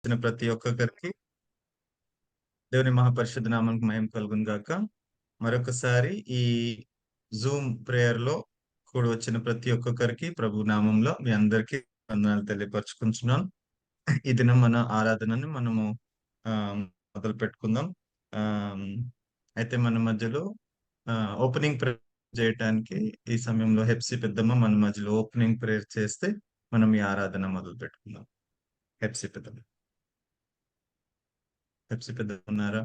వచ్చిన ప్రతి ఒక్కొక్కరికి దేవుని మహాపరిశుద్ధ నామానికి మహిమ కలుగును గాక. మరొకసారి ఈ జూమ్ ప్రేయర్ లో కూడి వచ్చిన ప్రతి ఒక్కొక్కరికి ప్రభు నామంలో మీ అందరికీ వందనాలు తెలియపరచుకుంటున్నాను. ఈ దినం మన ఆరాధనని మనము ఆ మొదలు పెట్టుకుందాం. ఆ అయితే మన మధ్యలో ఓపెనింగ్ ప్రేయర్ చేయటానికి ఈ సమయంలో హెప్సీ పెద్దమ్మ మన మధ్యలో ఓపెనింగ్ ప్రేయర్ చేస్తే మనం ఈ ఆరాధన మొదలు పెట్టుకుందాం. హెప్సీ పెద్దమ్మ ఉన్నారా?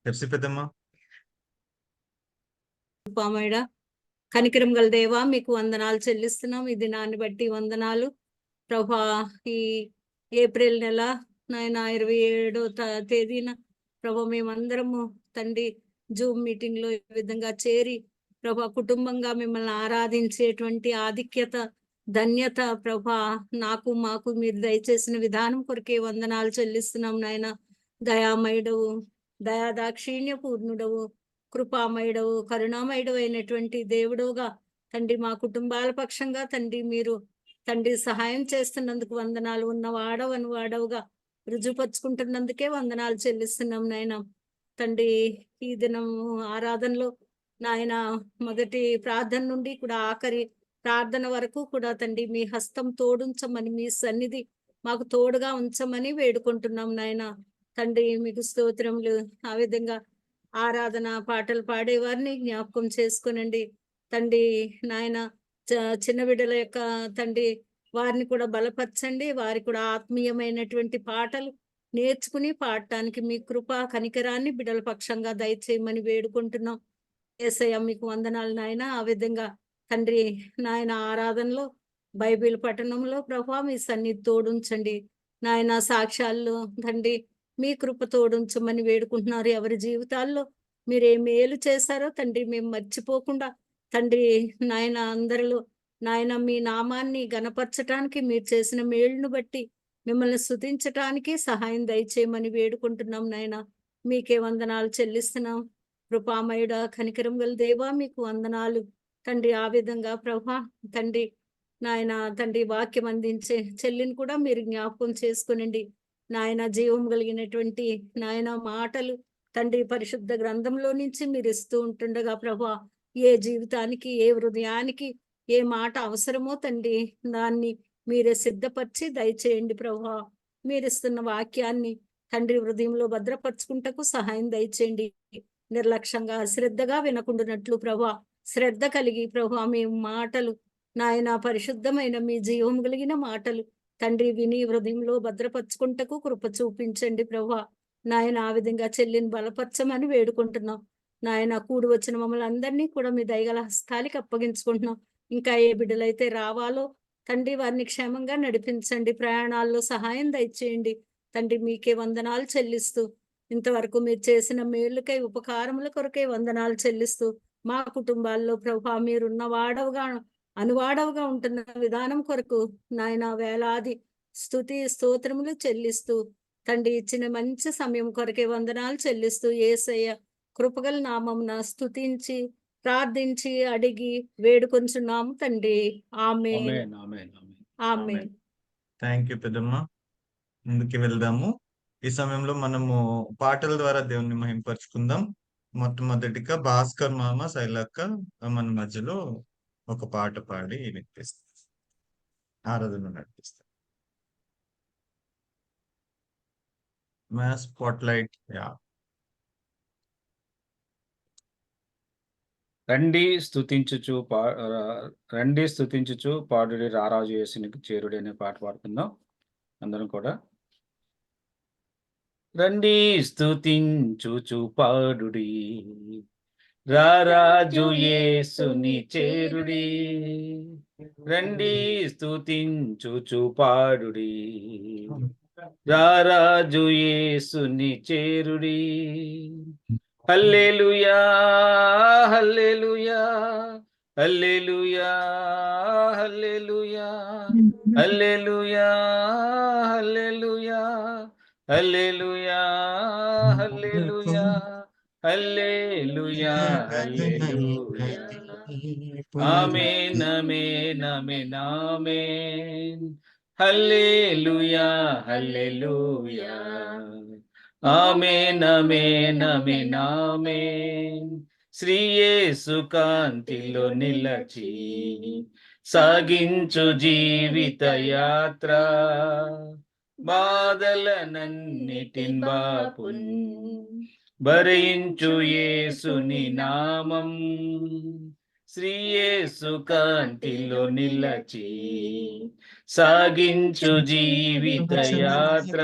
హెప్సీ పెద్దమ్మ. పామేడ కనికరం గల దేవా, మీకు వందనాలు చెల్లిస్తున్నాం. ఈ దినాన్ని బట్టి వందనాలు ప్రభా. ఈ ఏప్రిల్ నెల నాయన 27వ తేదీన ప్రభా మేమందరము తండ్రి జూమ్ మీటింగ్ లో ఈ విధంగా చేరి ప్రభా కుటుంబంగా మిమ్మల్ని ఆరాధించేటువంటి ఆధిక్యత ధన్యత ప్రభా నాకు మాకు మీరు దయచేసిన విధానం కొరకే వందనాలు చెల్లిస్తున్నాం నాయన. దయామయుడవు, దయాదాక్షిణ్య పూర్ణుడవు, కృపామయుడవు, కరుణామయుడవు అయినటువంటి దేవుడుగా తండ్రి మా కుటుంబాల పక్షంగా తండ్రి మీరు తండ్రి సహాయం చేస్తున్నందుకు వందనాలు. ఉన్నవాడవని వాడవుగా రుజుపరుచుకుంటున్నందుకే వందనాలు చెల్లిస్తున్నాం నాయన. తండ్రి ఈ దినం ఆరాధనలో నాయన మొదటి ప్రార్థన నుండి కూడా ఆఖరి ప్రార్థన వరకు కూడా తండ్రి మీ హస్తం తోడుంచమని, మీ సన్నిధి మాకు తోడుగా ఉంచమని వేడుకుంటున్నాం నాయన. తండ్రి మీకు స్తోత్రములు. ఆ విధంగా ఆరాధన పాటలు పాడేవారిని జ్ఞాపకం చేసుకునండి తండ్రి నాయన. చిన్న బిడ్డల యొక్క తండ్రి వారిని కూడా బలపరచండి. వారి కూడా ఆత్మీయమైనటువంటి పాటలు నేర్చుకుని పాడటానికి మీ కృప కనికరాన్ని బిడ్డల పక్షంగా దయచేయమని వేడుకుంటున్నాం. యేసయ్య మీకు వందనాలు నాయన. ఆ విధంగా తండ్రి నాయన ఆరాధనలో బైబిల్ పఠనంలో ప్రభా మీ సన్నిధి తోడుంచండి నాయన. సాక్ష్యాల్లో తండ్రి మీ కృప తోడుంచమని వేడుకుంటున్నారు. ఎవరి జీవితాల్లో మీరు ఏ మేలు చేశారో తండ్రి మేము మర్చిపోకుండా తండ్రి నాయన అందరిలో నాయన మీ నామాన్ని గణపరచటానికి మీరు చేసిన మేలును బట్టి మిమ్మల్ని స్తుతించటానికి సహాయం దయచేయమని వేడుకుంటున్నాం నాయన. మీకే వందనాలు చెల్లిస్తున్నాం. కృపామయుడ కనికరం గల దేవా మీకు వందనాలు తండ్రి. ఆ విధంగా ప్రభా తండ్రి నాయన తండ్రి వాక్యం అందించే చెల్లిని కూడా మీరు జ్ఞాపకం చేసుకునండి నాయన. జీవం కలిగినటువంటి నాయన మాటలు తండ్రి పరిశుద్ధ గ్రంథంలో నుంచి మీరు ఇస్తూ ఉంటుండగా ప్రభా ఏ జీవితానికి ఏ హృదయానికి ఏ మాట అవసరమో తండ్రి దాన్ని మీరే సిద్ధపరిచి దయచేయండి ప్రభా. మీరు ఇస్తున్న వాక్యాన్ని తండ్రి హృదయంలో భద్రపరుచుకుంటకు సహాయం దయచేయండి. నిర్లక్ష్యంగా శ్రద్ధగా వినకుండానట్లు ప్రభా శ్రద్ధ కలిగి ప్రభా మీ మాటలు నాయన పరిశుద్ధమైన మీ జీవం కలిగిన మాటలు తండ్రి విని హృదయంలో భద్రపరుచుకుంటకు కృప చూపించండి ప్రభా నాయన. ఆ విధంగా చెల్లిని బలపరచమని వేడుకుంటున్నాం నాయన. కూడి వచ్చిన మమ్మల్ని అందరినీ కూడా మీ దయగల హస్తాలకి అప్పగించుకుంటున్నాం. ఇంకా ఏ బిడ్డలైతే రావాలో తండ్రి వారిని క్షేమంగా నడిపించండి. ప్రయాణాల్లో సహాయం దయచేయండి తండ్రి. మీకే వందనాలు చెల్లిస్తూ ఇంతవరకు మీరు చేసిన మేలుకై ఉపకారముల కొరకై వందనాలు చెల్లిస్తూ మా కుటుంబాల్లో ప్రభా మీరున్న వాడవుగా అనువాడవుగా ఉంటున్న విధానం కొరకు నాయన వేలాది స్తుతి స్తోత్రములు చెల్లిస్తూ తండ్రి ఇచ్చిన మంచి సమయం కొరకే వందనాలు చెల్లిస్తూ యేసయ్య కృపగల నామమున స్తుతించి ప్రార్థించి అడిగి వేడుకొంచున్నాము తండ్రి. ఆమేన్. ఆమేన్. థ్యాంక్ యూ పెద్దమ్మ. ముందుకు వెళ్దాము. ఈ సమయంలో మనము పాటల ద్వారా దేవుని మహింపరుచుకుందాం. మొట్టమొదటిగా భాస్కర్ మామ శైలక్క మన మధ్యలో ఒక పాట పాడి వినిపిస్తారు, ఆరాధన నడిపిస్తారు. స్పాట్లైట్. రండి స్తుతించుచు పాడుడి రారాజు యేసునికి చేరుడి అనే పాట పాడుకుందాం అందరం కూడా. రండి స్తుతించుచు పాడుడి రారాజు యేసుని చేరుడి. రండి స్తుతించుచు పాడుడి రారాజు యేసుని చేరుడి. హల్లెలూయా హల్లెలూయా హల్లెలూయా హల్లెలూయా హల్లెలూయా హల్లెలూయా హల్లెలూయా హల్లెలూయా హల్లెలూయా హల్లెలూయా ఆమేన్ ఆమేన్ ఆమేన్ ఆమేన్ హల్లెలూయా హల్లెలూయా ఆమేన్ ఆమేన్ ఆమేన్ ఆమేన్ శ్రీ యేసు కాంతిలో నిలచి సాగించు జీవిత యాత్ర బాధలనన్నిటిన్ బాపున్ భరించు యేసుని నామం శ్రీ యేసు కాంతిలో నిలచి సాగించు జీవిత యాత్ర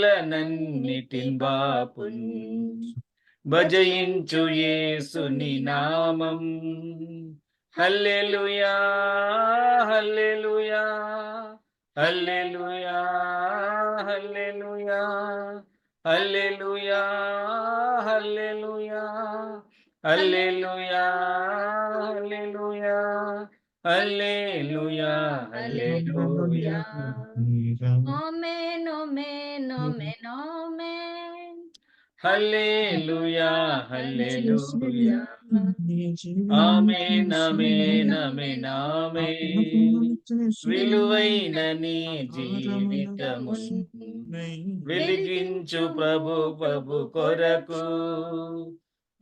బాధలనన్నిటిన్ బాపున్ భజయించు యేసుని నామం హల్లెలూయా హల్లెలూయా హల్లెలూయా హల్లెలూయా హల్లెలూయా హల్లెలూయా హల్లెలూయా హల్లెలూయా హల్లెలూయా హల్లెలూయా ఆమేన్ ఆమేన్ ఆమేన్ ఆమేన్ హల్లెలూయా హల్లెలూయా ఆమేన్ ఆమేన్ ఆమేన్ ఆమేన్ విలువైన నీ జీవితమున్ వెలిగించు ప్రభు కొరకు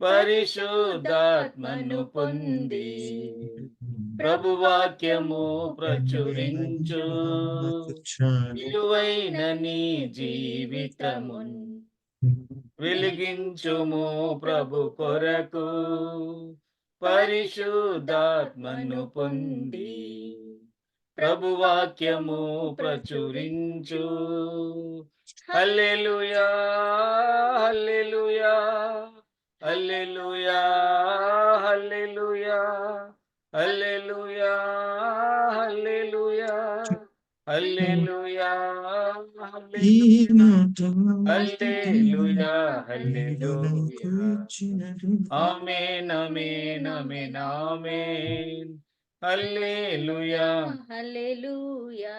పరిశుద్ధాత్మను పొంది ప్రభు వాక్యము ప్రచురించు విలువైన నీ జీవితమున్ వెలిగించుము ప్రభు కొరకు పరిశుద్ధాత్మను పొంది ప్రభు వాక్యము ప్రచురించు హల్లెలూయా హల్లెలూయా హల్లెలూయా హల్లెలూయా హల్లెలూయా హల్లెలూయా హల్లెలూయా హల్లెలూయా హల్లెలూయా ఆమేన్ ఆమేన్ ఆమేన్ ఆమేన్ హల్లెలూయా హల్లెలూయా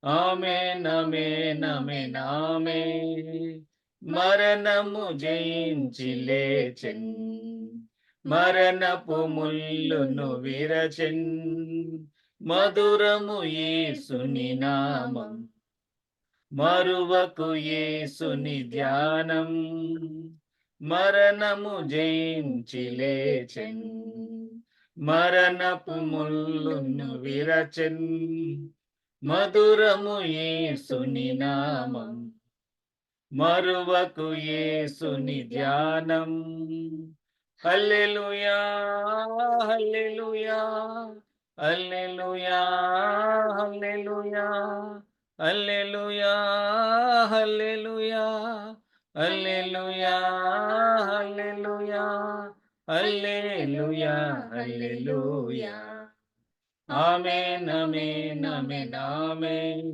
ఆమేన్ ఆమేన్ ఆమేన్ ఆమేన్ మరణము జయించి లేచెన్ మరణపు ముల్లును విరచెన్ మధురము యేసుని నామం మరువకు యేసుని ధ్యానం మరణము జయించి లేచెన్ మరణపు ముల్లును విరచెన్ మధురము యేసుని నామం మరువకు యేసుని ధ్యానం హల్లెలూయా హల్లెలూయా హల్లెలూయా హల్లెలూయా హల్లెలూయా హల్లెలూయా హల్లెలూయా హల్లెలూయా హల్లెలూయా హల్లెలూయా ఆమేన్ ఆమేన్ ఆమేన్ ఆమేన్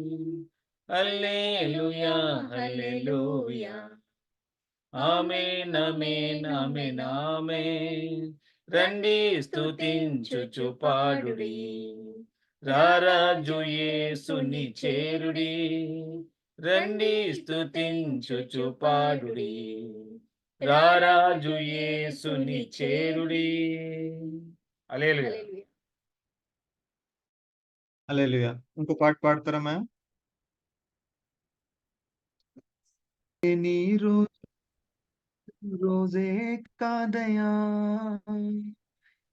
హల్లెలూయా హల్లెలూయా ఆమేన్ ఆమేన్ ఆమేన్ ఆమేన్ రండి స్తుతించుచు పాడుడి రారాజు యేసుని చేరుడి రండి స్తుతించుచు పాడుడి రారాజు యేసుని చేరుడి హల్లెలూయా హల్లెలూయా ఇంకో పాట పాడతారా మ్యామ్? నీ రోజే కాదయా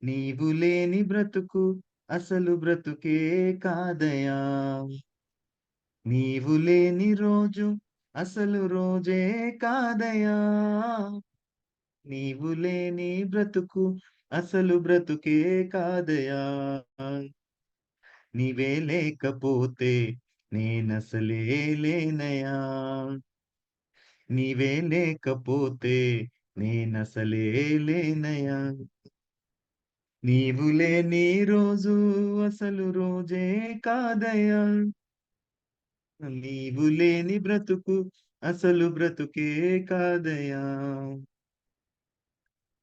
నీవు లేని బ్రతుకు అసలు బ్రతుకే కాదయా నీవు లేని రోజు అసలు రోజే కాదయా నీవు లేని బ్రతుకు అసలు బ్రతుకే కాదయా నీవే లేకపోతే నేనసలే లేనయా నీవే లేకపోతే నేనసలే లేనయా నీవు లేని రోజు అసలు రోజే కాదయా నీవు లేని బ్రతుకు అసలు బ్రతుకే కాదయా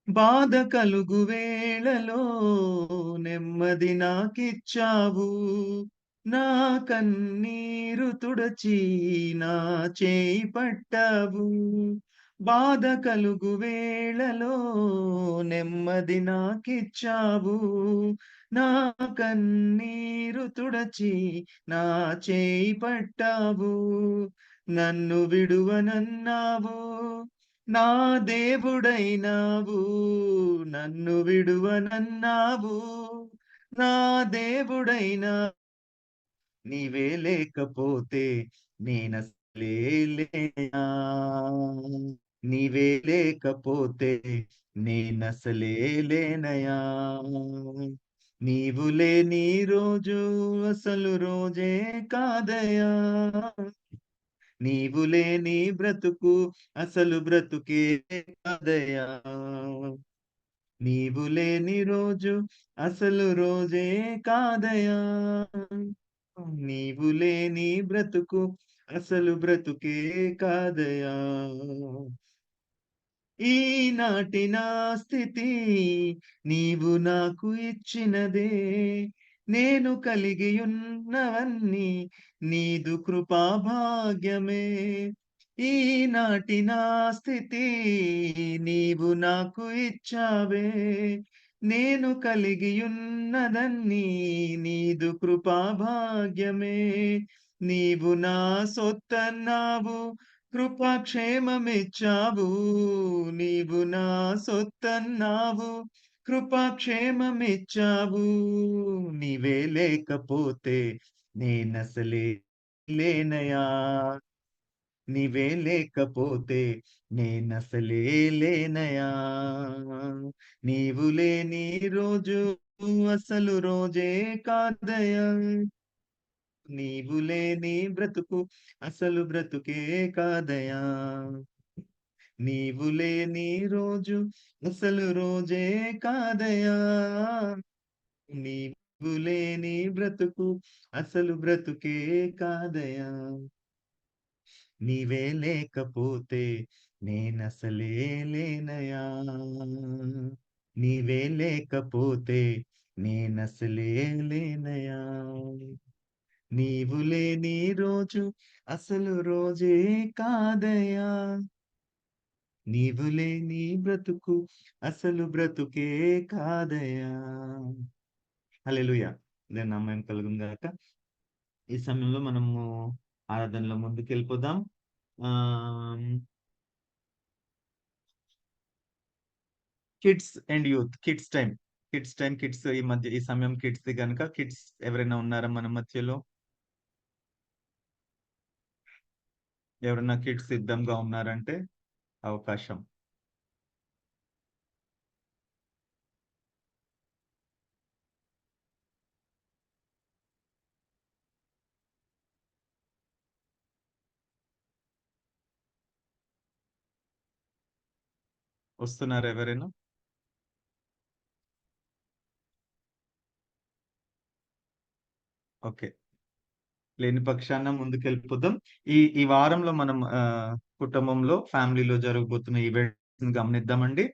బాధ కలుగు వేళలో నెమ్మది నాకిచ్చావు నా కన్నీరు తుడచి నా చేయి పట్టావు. బాధ కలుగు వేళలో నెమ్మది నాకిచ్చావు. నా కన్నీరు తుడచి నా చేయి పట్టావు. నన్ను విడువనన్నావు. నా దేవుడైనావు. నన్ను విడువనన్నావు. నా దేవుడైనా నీవే లేకపోతే నేనసలే లేనా. నీవే లేకపోతే నేనసలే లేనయా. నీవు లేని రోజు అసలు రోజే కాదయా. నీవు లేని బ్రతుకు అసలు బ్రతుకే కాదయా. నీవు లేని రోజు అసలు రోజే కాదయా. నీవు లేని బ్రతుకు అసలు బ్రతుకే కాదయా. ఈనాటి నా స్థితి నీవు నాకు ఇచ్చినదే. నేను కలిగి ఉన్నవన్నీ నీదు కృపా భాగ్యమే. ఈనాటి నా స్థితి నీవు నాకు ఇచ్చావే. నేను కలిగి ఉన్నదన్నీ నీదు కృపా భాగ్యమే. నీవు నా సొత్తన్నావు. కృపాక్షేమమిచ్చావు. నీవు నా సొత్తన్నావు. కృపాక్షేమమిచ్చావు. నీవే లేకపోతే నేనసలే లేనయా. నీవే లేకపోతే నేనసలే లేనయా. నీవు లేని రోజు అసలు రోజే కాదయా. నీవు లేని బ్రతుకు అసలు బ్రతుకే కాదయా. నీవు లేని రోజు అసలు రోజే కాదయా. నీవు లేని బ్రతుకు అసలు బ్రతుకే కాదయా. నీవే లేకపోతే నేనసలే లేనయా. నీవే లేకపోతే నేనసలే లేనయా. నీవు లేని రోజు అసలు రోజే కాదయా. నీవు లేని బ్రతుకు అసలు బ్రతుకే కాదయా. హల్లెలూయా. దేవుని నామం కలుగును గాక. ఈ సమయంలో మనము ఆరాధనలో ముందుకెళ్ళిపోదాం. Kids and youth, kids time, kids ఈ మధ్య ఈ సమయం కిడ్స్ గనుక కిడ్స్ ఎవరైనా ఉన్నారా మన మధ్యలో? ఎవరైనా కిడ్స్ సిద్ధంగా ఉన్నారంటే అవకాశం. వస్తున్నారా ఎవరైనా? ఓకే. లేని పక్షాన ముందుకెళ్ళిపోదాం. ఈ వారంలో మనం కుటుంబంలో, ఫ్యామిలీలో జరగబోతున్న ఈవెంట్స్ గమనిద్దామండి.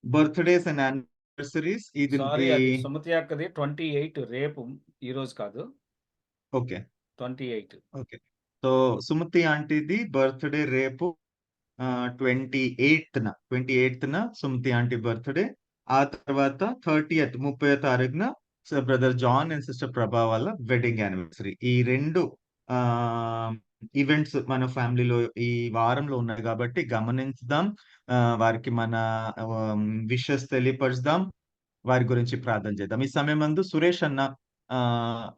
బర్త్‌డేస్ అండ్ యానివర్సరీస్ సారీ, అది సుమతి అక్కది 28 రేపు, ఈ రోజు కాదు. ఓకే. 28. ఓకే. సో, సుమతి ఆంటీది బర్త్‌డే రేపు 28న సుమతి ఆంటీ బర్త్‌డే. ఆ తర్వాత 30వ తారీఖున బ్రదర్ జాన్ అండ్ సిస్టర్ ప్రభా వాళ్ళ వెడ్డింగ్ యానివర్సరీ. ఈ 2 ఈవెంట్స్ మన ఫ్యామిలీలో ఈ వారంలో ఉన్నాయి కాబట్టి గమనించుదాం. వారికి మన విషెస్ తెలియపరుచుదాం. వారి గురించి ప్రార్థన చేద్దాం. ఈ సమయమందు సురేష్ అన్న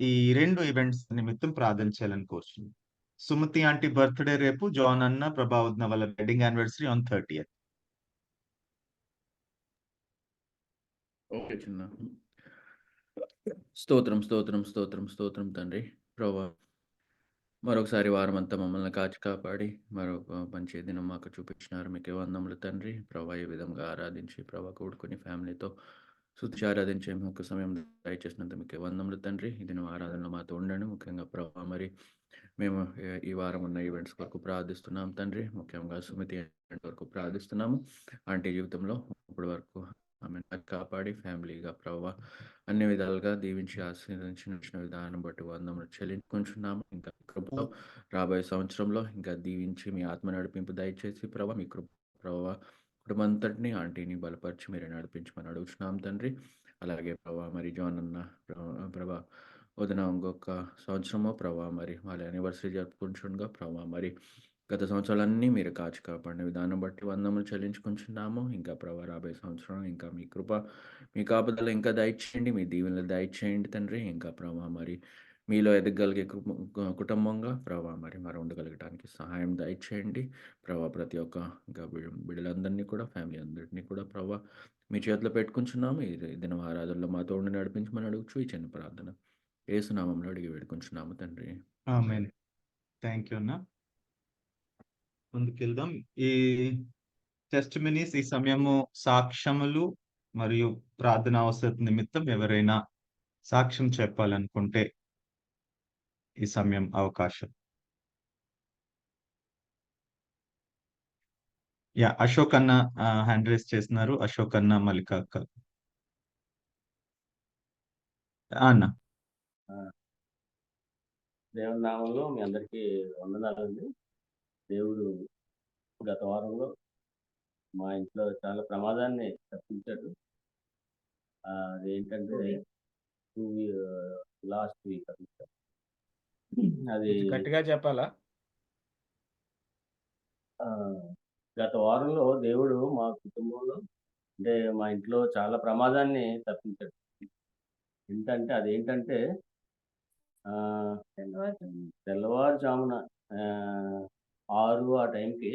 ఈ 2 ఈవెంట్స్ నిమిత్తం ప్రార్థన చేయాలని కోరుచున్నాను. సుమతి ఆంటీ బర్త్‌డే రేపు, జాన్ అన్న, ప్రభా వదిన వాళ్ళ wedding anniversary on 30th. Okay చిన్న. స్తోత్రం స్తోత్రం స్తోత్రం స్తోత్రం తండ్రి. ప్రభా మరొకసారి వారం అంతా మమ్మల్ని కాచి కాపాడి మరొక మంచి దినం మాకు చూపించినారు. మీకే వందములు తండ్రి. ప్రభా ఈ విధంగా ఆరాధించి ప్రభా కూడుకొని ఫ్యామిలీతో స్తుతించి ఆరాధించే మాకు సమయం దయచేసినందుకు మీకే వందములు తండ్రి. ఈ దినం ఆరాధనలో మాతో ఉండండి. ముఖ్యంగా ప్రభా మరి మేము ఈ వారం ఉన్న ఈవెంట్స్ వరకు ప్రార్థిస్తున్నాం తండ్రి. ముఖ్యంగా సుమతి వరకు ప్రార్థిస్తున్నాము. ఆంటీ జీవితంలో ఇప్పటి వరకు ఆమె కాపాడి ఫ్యామిలీగా ప్రభావ అన్ని విధాలుగా దీవించి ఆశీర్వదించిన విధానం బట్టి వందములు చెల్లించుకుంటున్నాము. ఇంకా కృపలో రాబోయే సంవత్సరంలో ఇంకా దీవించి మీ ఆత్మ నడిపింపు దయచేసి ప్రభావ మీ కృప ప్రభావ కుటుంబంతటిని ఆంటీని బలపరిచి మీరు నడిపించమని అడుగుతున్నాం తండ్రి. అలాగే ప్రభా మరి జాన్ అన్న ప్రభా వదిన ఇంకొక సంవత్సరమో ప్రభా మరి వాళ్ళ యానివర్సరీ జరుపుకుంటుండగా ప్రభా మరి గత సంవత్సరాలన్నీ మీరు కాచి కాపాడిన విధానం బట్టి వందములు చెల్లించుకుంటున్నాము. ఇంకా ప్రభా రాబోయే సంవత్సరం ఇంకా మీ కృప మీ కాపుదల ఇంకా దయచేయండి, మీ దీవెనలు దయచేయండి తండ్రి. ఇంకా ప్రభా మరి మీలో ఎదగలిగే కుటుంబంగా ప్రభా మరి ఉండగలగడానికి సహాయం దయచేయండి ప్రభా. ప్రతి ఒక్క ఇంకా బిడ్డలందరినీ కూడా ఫ్యామిలీ అందరినీ కూడా ప్రభా మీ చేతిలో పెట్టుకుంటున్నాము. ఈ దినం ఆరాధనలో మాతో ఉండి నడిపించమని అడుగుచు ఈ చిన్న ప్రార్థన యేసునామంలో అడిగి వేడుకుంటున్నాము తండ్రి. ఆమేన్. థ్యాంక్ యూ అన్న. ముందుకెళ్దాం. ఈ టెస్ట్ మినీస్ ఈ సమయము సాక్ష్యములు మరియు ప్రార్థన అవసరం నిమిత్తం ఎవరైనా సాక్ష్యం చెప్పాలనుకుంటే ఈ సమయం అవకాశం. అశోక్ అన్న హ్యాండ్ రైస్ చేస్తున్నారు. అశోక్ అన్న, మల్లిక అక్క. అన్న దేవుని నామంలో మీ అందరికీ వందనాలండి. దేవుడు గత వారంలో మా ఇంట్లో చాలా ప్రమాదాన్ని తప్పించాడు. అదేంటంటే లాస్ట్ వీక్ అది గట్టిగా చెప్పాలా? గత వారంలో దేవుడు మా కుటుంబంలో అంటే మా ఇంట్లో చాలా ప్రమాదాన్ని తప్పించాడు. అదేంటంటే తెల్లవారుజామున 6 ఆ టైంకి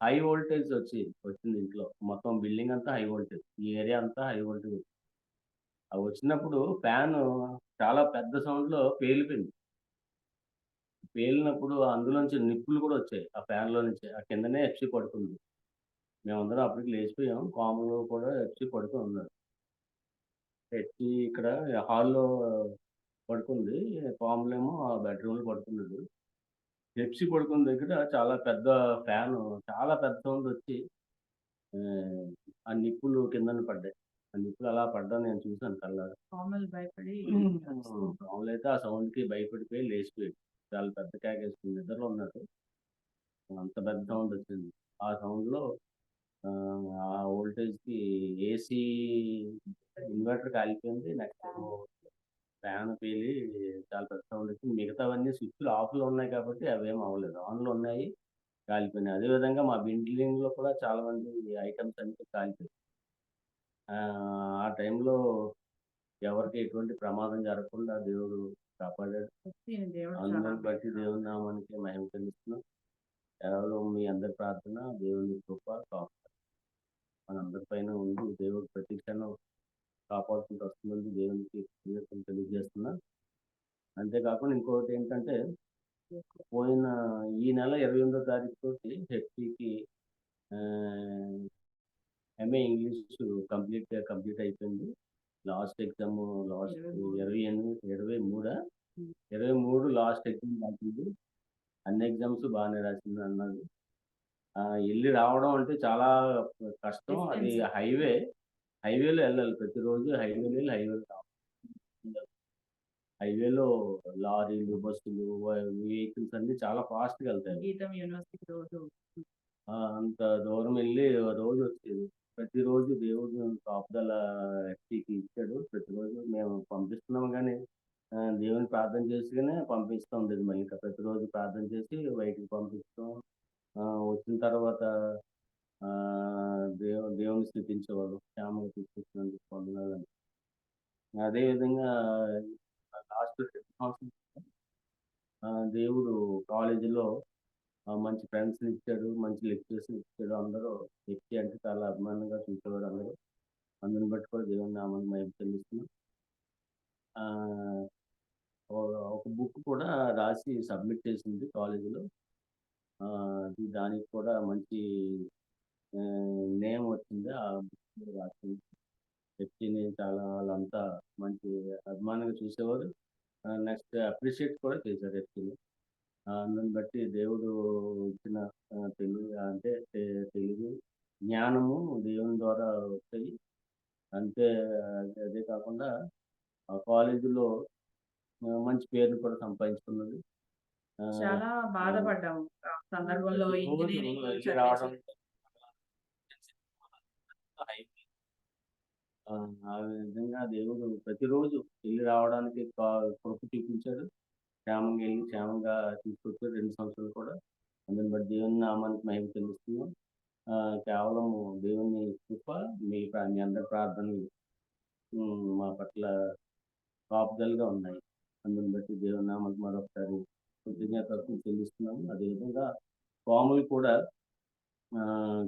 హై వోల్టేజ్ వచ్చింది ఇంట్లో. మొత్తం బిల్డింగ్ అంతా హై వోల్టేజ్, ఈ ఏరియా అంతా హై వోల్టేజ్. అది వచ్చినప్పుడు ఫ్యాన్ చాలా పెద్ద సౌండ్లో పేలిపోయింది. పేలినప్పుడు అందులోంచి నిప్పులు కూడా వచ్చాయి. ఆ ఫ్యాన్లో నుంచి ఆ కిందనే ఎఫ్సి పడుకుంది. మేమందరం అప్పటికి లేచిపోయాం. పాములు కూడా ఎఫ్సి పడుకొని ఉన్నారు. ఎఫ్సి ఇక్కడ హాల్లో పడుకుంది, పాములేమో ఆ బెడ్రూమ్లో పడుకున్నాడు. పెప్సీ పడుకున్న దగ్గర చాలా పెద్ద ఫ్యాను, చాలా పెద్ద సౌండ్ వచ్చి ఆ నిప్పులు కిందన పడ్డాయి. ఆ నిప్పులు అలా పడ్డం నేను చూసాను కళ్ళారా. పాములు అయితే ఆ సౌండ్కి భయపడిపోయి లేచిపోయాడు. చాలా పెద్ద కేకేసుకుని నిద్రలో ఉన్నాడు. అంత పెద్ద సౌండ్ వచ్చింది. ఆ సౌండ్లో ఆ వోల్టేజ్కి ఏసీ ఇన్వర్టర్ కాలిపోయింది. నెక్స్ట్ ఫ్యాన్ పేలి చాలా పెద్ద సౌండ్ వచ్చింది. మిగతావన్నీ స్విచ్లు ఆఫ్లో ఉన్నాయి కాబట్టి అవేం అవ్వలేదు, ఆన్లో ఉన్నాయి, కాలిపోయినాయి. అదేవిధంగా మా బిల్డింగ్లో కూడా చాలా మంది ఐటమ్స్ అన్ని కాలిపోయాయి. ఆ టైంలో ఎవరికి ఎటువంటి ప్రమాదం జరగకుండా దేవుడు కాపాడాడు. అందరిని బట్టి దేవుని నామానికి మహిమ చెల్లిస్తున్నాం. కేవలం మీ అందరి ప్రార్థన, దేవుని కృప మనందరిపైన ఉండి దేవుడు ప్రతి క్షణం కాపాడుకుంటూ వస్తుందని దేవునికి తెలియజేస్తున్నా. అంతేకాకుండా ఇంకొకటి ఏంటంటే, పోయిన ఈ నెల 28వ తారీఖు తోటి హెచ్పికి ఎంఏ ఇంగ్లీష్ కంప్లీట్ అయిపోయింది. Last exam last 23 last exam రాసింది. అన్ని ఎగ్జామ్స్ బాగానే రాసింది అన్నది. వెళ్ళి రావడం అంటే చాలా కష్టం. అది హైవేలో వెళ్ళాలి, ప్రతిరోజు హైవేలో వెళ్ళి హైవేలో రావాలి. హైవేలో లారీలు, బస్సులు, వెహికల్స్ అన్ని చాలా ఫాస్ట్గా వెళ్తాయి. అంత దూరం వెళ్ళి రోజు వచ్చేది. ప్రతిరోజు దేవుడు కాపుదల ఎస్టీకి ఇచ్చాడు. ప్రతిరోజు మేము పంపిస్తున్నాము, కానీ దేవుని ప్రార్థన చేసుకునే పంపిస్తూ ఉండేది. మళ్ళీ ప్రతిరోజు ప్రార్థన చేసి బయటికి పంపిస్తాం. వచ్చిన తర్వాత దేవుని స్థితించేవాడు, క్షేమంగా తీసుకొచ్చినందుకు పొందనాలని. అదేవిధంగా లాస్ట్ 10 సంవత్సరం దేవుడు కాలేజీలో మంచి ఫ్రెండ్స్ని ఇచ్చాడు, మంచి లెక్చరర్స్ని ఇచ్చాడు. అందరూ వ్యక్తి అంటే చాలా అభిమానంగా చూసేవాడు అందరూ. అందుని బట్టి కూడా దేవుని నామాన్ని మహిమ చెల్లిస్తున్నాం. ఒక బుక్ కూడా రాసి సబ్మిట్ చేసింది కాలేజీలో. దానికి కూడా మంచి నేమ్ వచ్చింది. ఆ బుక్ రాసింది వ్యక్తిని చాలా వాళ్ళంతా మంచి అభిమానంగా చూసేవారు. నెక్స్ట్ అప్రిషియేట్ కూడా చేశారు వ్యక్తిని. అందుని బట్టి దేవుడు ఇచ్చిన తెలుగు జ్ఞానము దేవుని ద్వారా వస్తాయి. అంతే అదే కాకుండా ఆ కాలేజీలో మంచి పేరుని కూడా సంపాదించుకున్నది. చాలా బాధపడ్డాము ఆ సందర్భంలో ఇంజనీరింగ్ వెళ్ళి రావడం ఆ విధంగా దేవుడు ప్రతిరోజు వెళ్ళి రావడానికి కృప చూపించాడు. క్షేమంగా వెళ్ళి క్షేమంగా తీసుకొచ్చాడు 2 సంవత్సరాలు కూడా. అందుని బట్టి దేవుని నామానికి మహిమ చెల్లిస్తున్నాం. కేవలం దేవుని కృప, మీ అందరి ప్రార్థనలు మా పట్ల కాపుదలుగా ఉన్నాయి. అందుని బట్టి దేవుని నామానికి మరొకసారి కృతజ్ఞతలు చెల్లిస్తున్నాము. అదేవిధంగా పాములు కూడా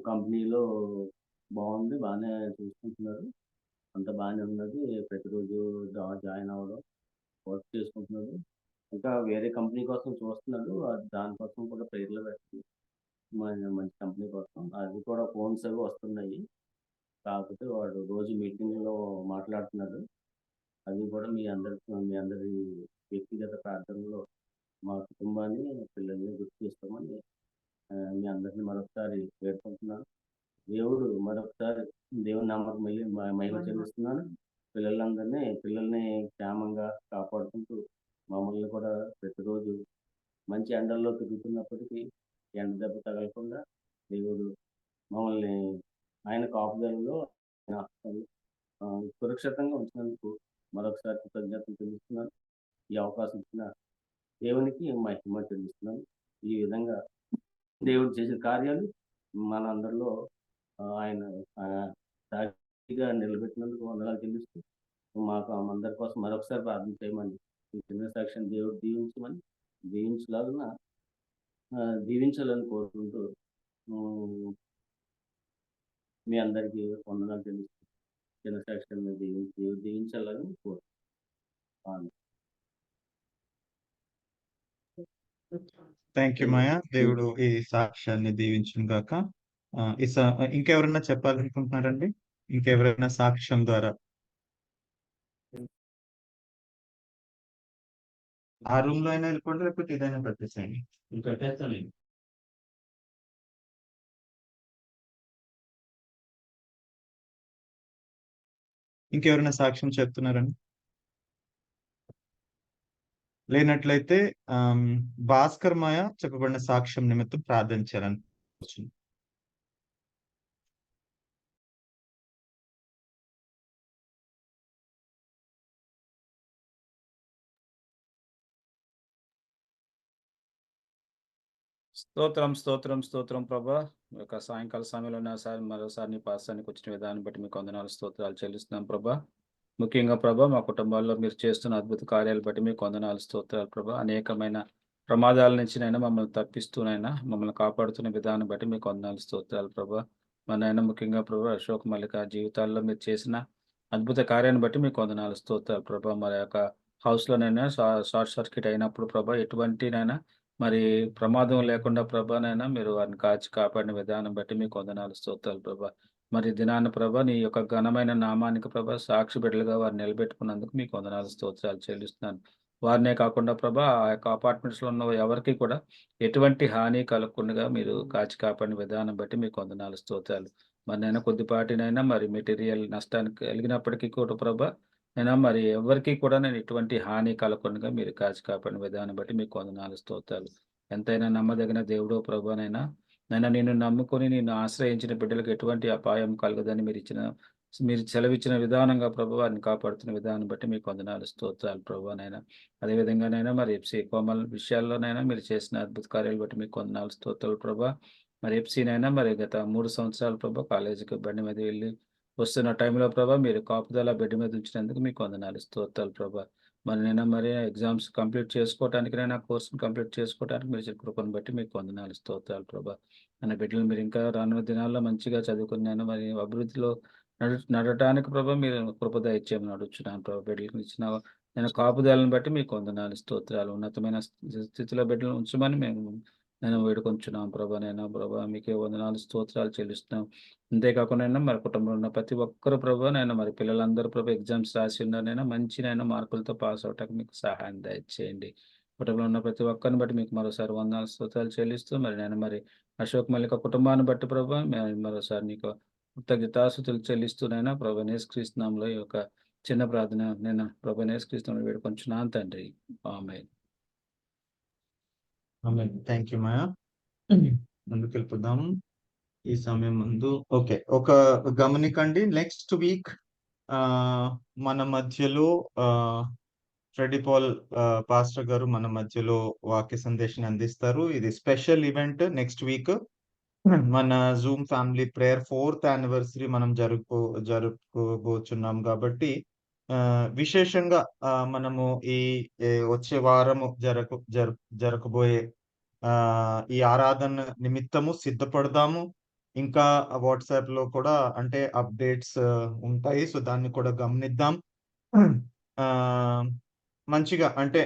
కంపెనీలో బాగుంది, బాగానే చూసుకుంటున్నారు, అంత బాగానే ఉన్నది. ప్రతిరోజు జాయిన్ అవ్వడం, వర్క్ చేసుకుంటున్నాడు. ఇంకా వేరే కంపెనీ కోసం చూస్తున్నాడు. దానికోసం కూడా ప్రేర్లు పెట్టి మంచి కంపెనీ కోసం అది కూడా ఫోన్స్ అవి వస్తున్నాయి. కాకపోతే వాడు రోజు మీటింగ్లో మాట్లాడుతున్నాడు. అది కూడా మీ అందరి వ్యక్తిగత ప్రార్థనలో మా కుటుంబాన్ని, పిల్లల్ని గుర్తు చేసుకోమని మీ అందరినీ మరొకసారి వేడుకుంటున్నాను. దేవుడు మరొకసారి దేవుని నామకు మహిమ చెల్లిస్తున్నాను. పిల్లల్ని క్షేమంగా కాపాడుకుంటూ మమ్మల్ని కూడా ప్రతిరోజు మంచి ఎండల్లో తిరుగుతున్నప్పటికీ ఎండ దెబ్బ తగలకుండా దేవుడు మమ్మల్ని ఆయన కాపుదలలో సురక్షితంగా ఉంచినందుకు మరొకసారి కృతజ్ఞతలు చెల్లిస్తున్నాను. ఈ అవకాశం ఇచ్చిన దేవునికి మహిమ చెల్లిస్తున్నాను. ఈ విధంగా దేవుడు చేసిన కార్యాలు మనందరిలో ఆయన సాక్షిగా నిలబెట్టినందుకు వందనాలు చెల్లిస్తూ మాకు అందరి కోసం మరొకసారి ప్రార్థన చేయమని, ఈ చిన్న సాక్ష్యం దేవుడు దీవించాలని కోరుకుంటూ మీ అందరికీ వందనాలు చెల్లిస్తూ చిన్న సాక్ష్యాన్ని దేవుడు దీవించాలని కోరుకుంటున్నాను. థ్యాంక్ యూ మాయా. దేవుడు ఈ సాక్ష్యాన్ని దీవించును గాక. ఇంకెవరన్నా చెప్పాలనుకుంటున్నారండి? ఇంకెవరైనా సాక్ష్యం ద్వారా ఆ రూమ్ లో అయినా వెళ్ళిపోండి, లేకపోతే ఇదైనా పెట్టేసేయండి. పెట్టేస్తాను. ఇంకెవరైనా సాక్ష్యం చెప్తున్నారండి? లేనట్లయితే భాస్కర్ మాయ చెప్పబడిన సాక్ష్యం నిమిత్తం ప్రార్థించాలని స్తోత్రం ప్రభా. యొక్క సాయంకాల సమయంలో మరోసారి నీ పాసానికి వచ్చిన విధానం బట్టి మీకు వందనాలు స్తోత్రాలు చెల్లిస్తున్నాం ప్రభా. ముఖ్యంగా ప్రభా మా కుటుంబాల్లో మీరు చేస్తున్న అద్భుత కార్యాలు బట్టి మీకు వందనాలు స్తోత్రాలు ప్రభా. అనేకమైన ప్రమాదాల నుంచి నైనా మమ్మల్ని తప్పిస్తూనైనా మమ్మల్ని కాపాడుతున్న విధానం బట్టి మీకు వందనాలు స్తోత్రాలు ప్రభా. మనైనా ముఖ్యంగా ప్రభా అశోక్ మల్లిక జీవితాల్లో మీరు చేసిన అద్భుత కార్యాన్ని బట్టి మీకు వందనాలు స్తోత్రాలు ప్రభా. మరి యొక్క హౌస్లోనైనా షార్ట్ సర్క్యూట్ అయినప్పుడు ప్రభా ఎటువంటినైనా మరి ప్రమాదం లేకుండా ప్రభానైనా మీరు వారిని కాపాడిన విధానం బట్టి మీకు వందనాలు స్తోత్రాలు ప్రభా. మరి దినాన్న ప్రభా నీ యొక్క ఘనమైన నామానికి ప్రభా సాక్షి బిడ్డలుగా వారిని నిలబెట్టుకున్నందుకు మీకు వందనాలు స్తోత్రాలు చెల్లిస్తున్నాను. వారినే కాకుండా ప్రభా ఆ యొక్క అపార్ట్మెంట్స్లో ఉన్న ఎవరికి కూడా ఎటువంటి హాని కలగకుండా మీరు కాపాడిన విధానం బట్టి మీకు వందనాలు స్తోత్రాలు. మరి నైనా కొద్దిపాటినైనా మరి మెటీరియల్ నష్టానికి కలిగినప్పటికీ కూడా ప్రభా అయినా మరి ఎవరికి కూడా నేను ఎటువంటి హాని కలగకుండా మీరు కాపాడిన విధానం బట్టి మీకు వందనాలు స్తోత్రాలు. ఎంతైనా నమ్మదగిన దేవుడో ప్రభానైనా నిన్ను నమ్ముకొని నిన్ను ఆశ్రయించిన బిడ్డలకు ఎటువంటి అపాయం కలగదని మీరు సెలవిచ్చిన విధానంగా ప్రభు వారిని కాపాడుతున్న విధానం బట్టి మీకు వందనాలు స్తోత్రాలు ప్రభానైనా. అదేవిధంగానైనా మరి ఎఫ్సీ కోమల్ విషయాల్లోనైనా మీరు చేసిన అద్భుత కార్యాలు బట్టి మీకు వందనాలు స్తోత్రాలు ప్రభా. మరి ఎఫ్సీనైనా మరి గత 3 సంవత్సరాలు ప్రభా కాలేజీకి బండి మీద వెళ్ళి వస్తున్న టైంలో ప్రభా మీరు కాపుదల బెడ్ మీద ఉంచినందుకు మీకు వందనాలు స్తోత్రాలు ప్రభా. మరి ఎగ్జామ్స్ కంప్లీట్ చేసుకోవటానికైనా కోర్సును కంప్లీట్ చేసుకోవడానికి మీరు కృపను బట్టి మీకు వందనాలు స్తోత్రాలు ప్రభా. మన బిడ్డలు మీరు ఇంకా రానున్న దినాల్లో మంచిగా చదువుకున్నాను మరి అభివృద్ధిలో నడటానికి ప్రభా మీరు కృపద ఇచ్చేయమని అడుగుతున్నాను ప్రభా. బిడ్డలకు ఇచ్చిన నేను కాపుదలను బట్టి మీకు వందనాలు స్తోత్రాలు. ఉన్నతమైన స్థితిలో బిడ్డలు ఉంచమని నేను వేడుకొంచున్నాం ప్రభా. మీకే వందనాలు స్తోత్రాలు చెల్లిస్తున్నాం. అంతేకాకుండా మరి కుటుంబంలో ఉన్న ప్రతి ఒక్కరు ప్రభా మరి పిల్లలందరూ ప్రభా ఎగ్జామ్స్ రాసి ఉన్నారైనా మంచి మార్కులతో పాస్ అవటానికి మీకు సహాయం దయచేయండి. కుటుంబంలో ఉన్న ప్రతి ఒక్కరిని బట్టి మీకు మరోసారి వందనాలు స్తోత్రాలు చెల్లిస్తూ మరి అశోక్ మల్లిక కుటుంబాన్ని బట్టి ప్రభా మరోసారి నీకు కృతజ్ఞతాస్తుతులు చెల్లిస్తూనైనా ప్రభా యేసుక్రీస్తునామంలో ఈ యొక్క చిన్న ప్రార్థన నేను ప్రభా యేసుక్రీస్తునామంలో వేడుకొంచున్నాను తండ్రి. ఆమేన్. థ్యాంక్ యూ మాయా. ముందుకు వెళ్ళిపోదాం. ఈ సమయం ముందు ఓకే, ఒక గమనికండి, నెక్స్ట్ వీక్ మన మధ్యలో ఫ్రెడీ పాల్ పాస్టర్ గారు మన మధ్యలో వాక్య సందేశాన్ని అందిస్తారు. ఇది స్పెషల్ ఈవెంట్. నెక్స్ట్ వీక్ మన Zoom family prayer 4th anniversary మనం జరుపుకోబోచున్నాం కాబట్టి విశేషంగా మనము వచ్చే వారము జరగబోయే ఈ ఆరాధన నిమిత్తము సిద్ధపడదాము. ఇంకా వాట్సాప్ లో కూడా అంటే అప్డేట్స్ ఉంటాయి, సో దాన్ని కూడా గమనిద్దాం. మంచిగా అంటే